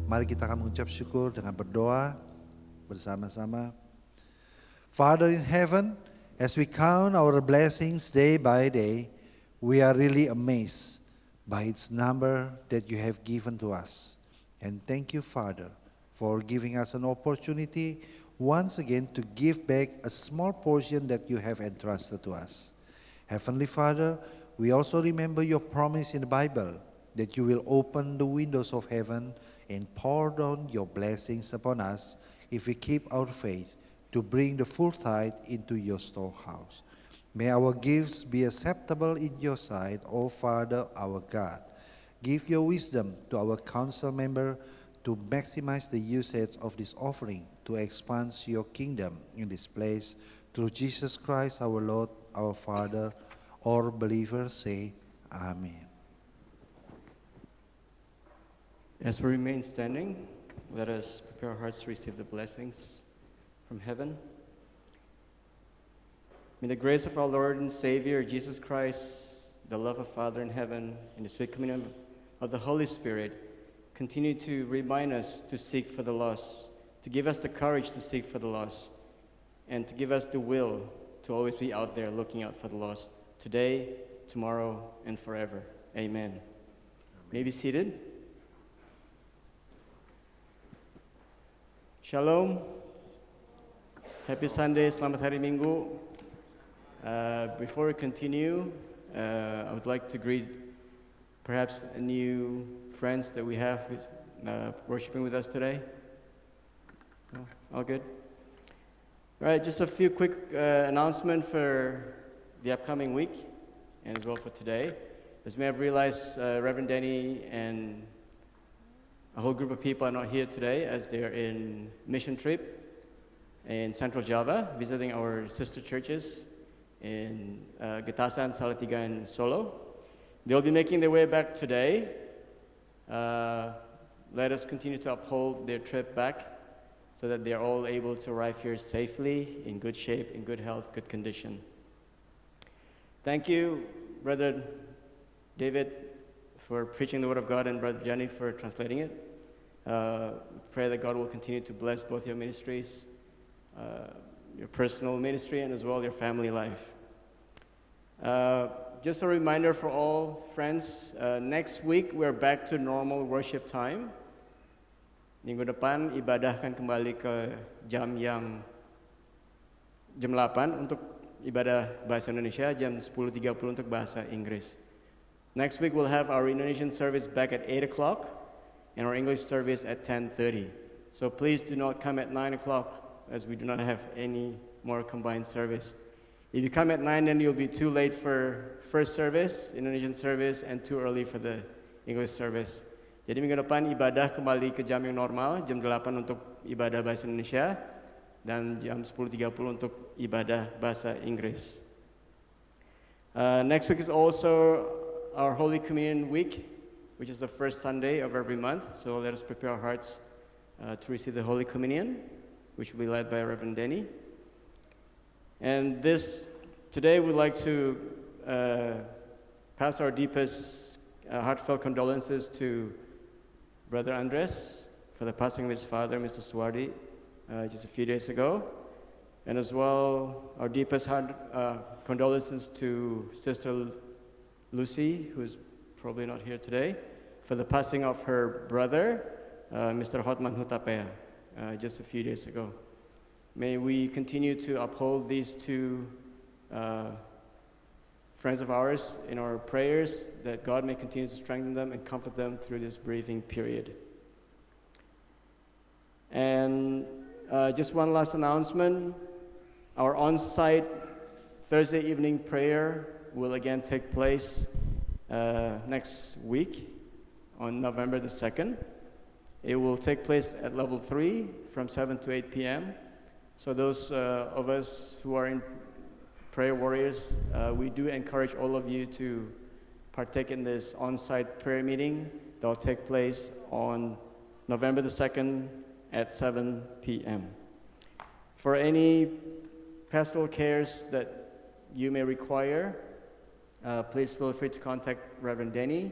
[SPEAKER 1] Mari kita akan mengucap syukur dengan berdoa bersama-sama. Father in heaven, as we count our blessings day by day, we are really amazed by its number that you have given to us. And thank you, Father, for giving us an opportunity once again to give back a small portion that you have entrusted to us. Heavenly Father, we also remember your promise in the Bible that you will open the windows of heaven and pour down your blessings upon us if we keep our faith to bring the full tithe into your storehouse. May our gifts be acceptable in your sight, O Father, our God. Give your wisdom to our council member to maximize the usage of this offering to expand your kingdom in this place. Through Jesus Christ, our Lord, our Father, all believers say, Amen.
[SPEAKER 6] As we remain standing, let us prepare our hearts to receive the blessings from heaven. May the grace of our Lord and Savior, Jesus Christ, the love of Father in heaven, and the sweet communion of the Holy Spirit continue to remind us to seek for the lost, to give us the courage to seek for the lost, and to give us the will to always be out there looking out for the lost, today, tomorrow, and forever. Amen. May be seated. Shalom. Happy Sunday, selamat hari Minggu. Before we continue, I would like to greet perhaps new friends that we have worshiping with us today. No? All good? All right, just a few quick announcements for the upcoming week and as well for today. As you may have realized, Reverend Danny and a whole group of people are not here today as they're in mission trip in Central Java, visiting our sister churches in Getasan, Salatiga, and Solo. They'll be making their way back today. Let us continue to uphold their trip back so that they're all able to arrive here safely, in good shape, in good health, good condition. Thank you, Brother David, for preaching the Word of God, and Brother Johnny for translating it. Pray that God will continue to bless both your ministries, your personal ministry, and as well your family life. Just a reminder for all friends, next week we're back to normal worship time. Minggu depan ibadah akan kembali ke jam yang jam 8 untuk ibadah bahasa Indonesia, jam 10.30 untuk bahasa Inggris. Next week we'll have our Indonesian service back at 8 o'clock and our English service at 10:30. So please do not come at 9 o'clock as we do not have any more combined service. If you come at 9, then you'll be too late for first service, Indonesian service, and too early for the English service. Jadi minggu depan ibadah kembali ke jam yang normal, jam 8 untuk ibadah bahasa Indonesia, dan jam 10.30 untuk ibadah bahasa Inggris. Next week is also our Holy Communion week, which is the first Sunday of every month. So let us prepare our hearts to receive the Holy Communion, which will be led by Reverend Denny. And today we'd like to pass our deepest heartfelt condolences to Brother Andres for the passing of his father, Mr. Suwardi, just a few days ago. And as well, our deepest condolences to Sister Lucy, who's probably not here today, for the passing of her brother, Mr. Hotman Hutapea, just a few days ago. May we continue to uphold these two friends of ours in our prayers, that God may continue to strengthen them and comfort them through this bereaving period. And just one last announcement. Our on-site Thursday evening prayer will again take place next week on November the 2nd. It will take place at level 3 from 7 to 8 p.m. So those of us who are in prayer warriors, we do encourage all of you to partake in this on-site prayer meeting that will take place on November the 2nd at 7 p.m. For any pastoral cares that you may require, please feel free to contact Reverend Denny,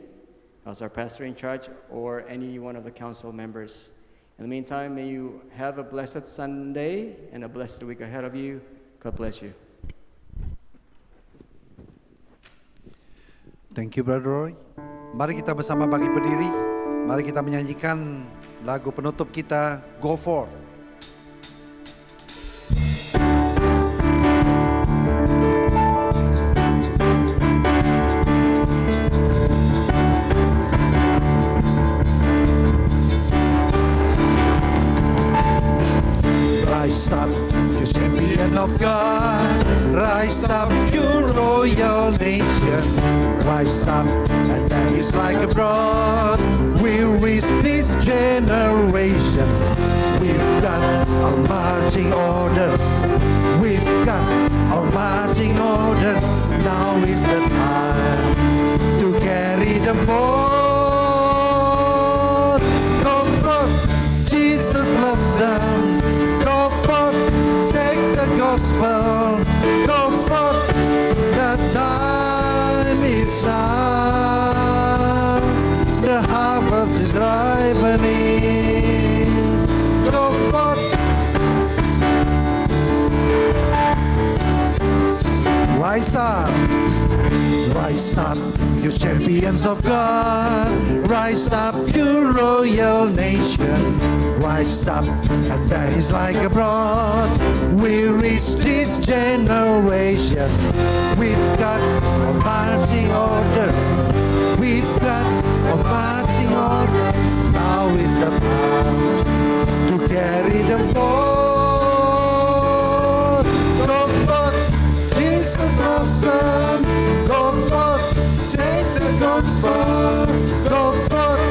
[SPEAKER 6] as our pastor in charge, or any one of the council members. In the meantime, may you have a blessed Sunday and a blessed week ahead of you. God bless you.
[SPEAKER 1] Thank you, Brother Roy. Mari kita bersama bagi berdiri. Mari kita menyanyikan lagu penutup kita, Go Forth. Rise up, you champion of God. Rise up, you royal nation. Rise up, and that is like a broad. We reach this generation. We've got our marching orders. We've got our marching orders. Now is the time to carry the board. Go forth, Jesus loves them. Go forth, take the gospel. Go forth, the time is now. The harvest is ripening. Go forth. Rise up. Rise up, you champions of God. Rise up, you royal nation. Rise up, and rise like a broad. We reach this generation. We've got our marching orders. We've got our marching orders. Now is the time to carry them forth. Go forth, Jesus loves them. Go forth, take the gospel. Go forth,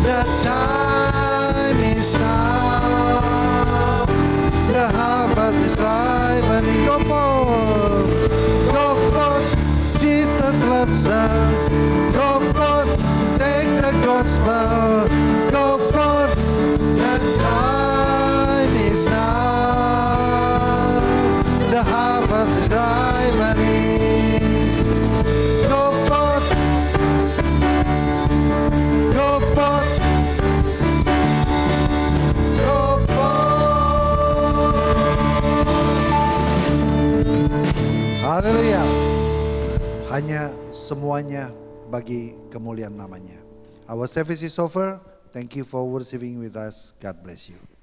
[SPEAKER 1] the time is now. The harvest is ripening. Go forth, Jesus loves them. Go forth, take the gospel. Go forth, the time is now. The harvest is ripening. Go forth, go forth, go forth. Haleluya. Hanya semuanya bagi kemuliaan namanya. Our service is over. Thank you for worshiping with us. God bless you.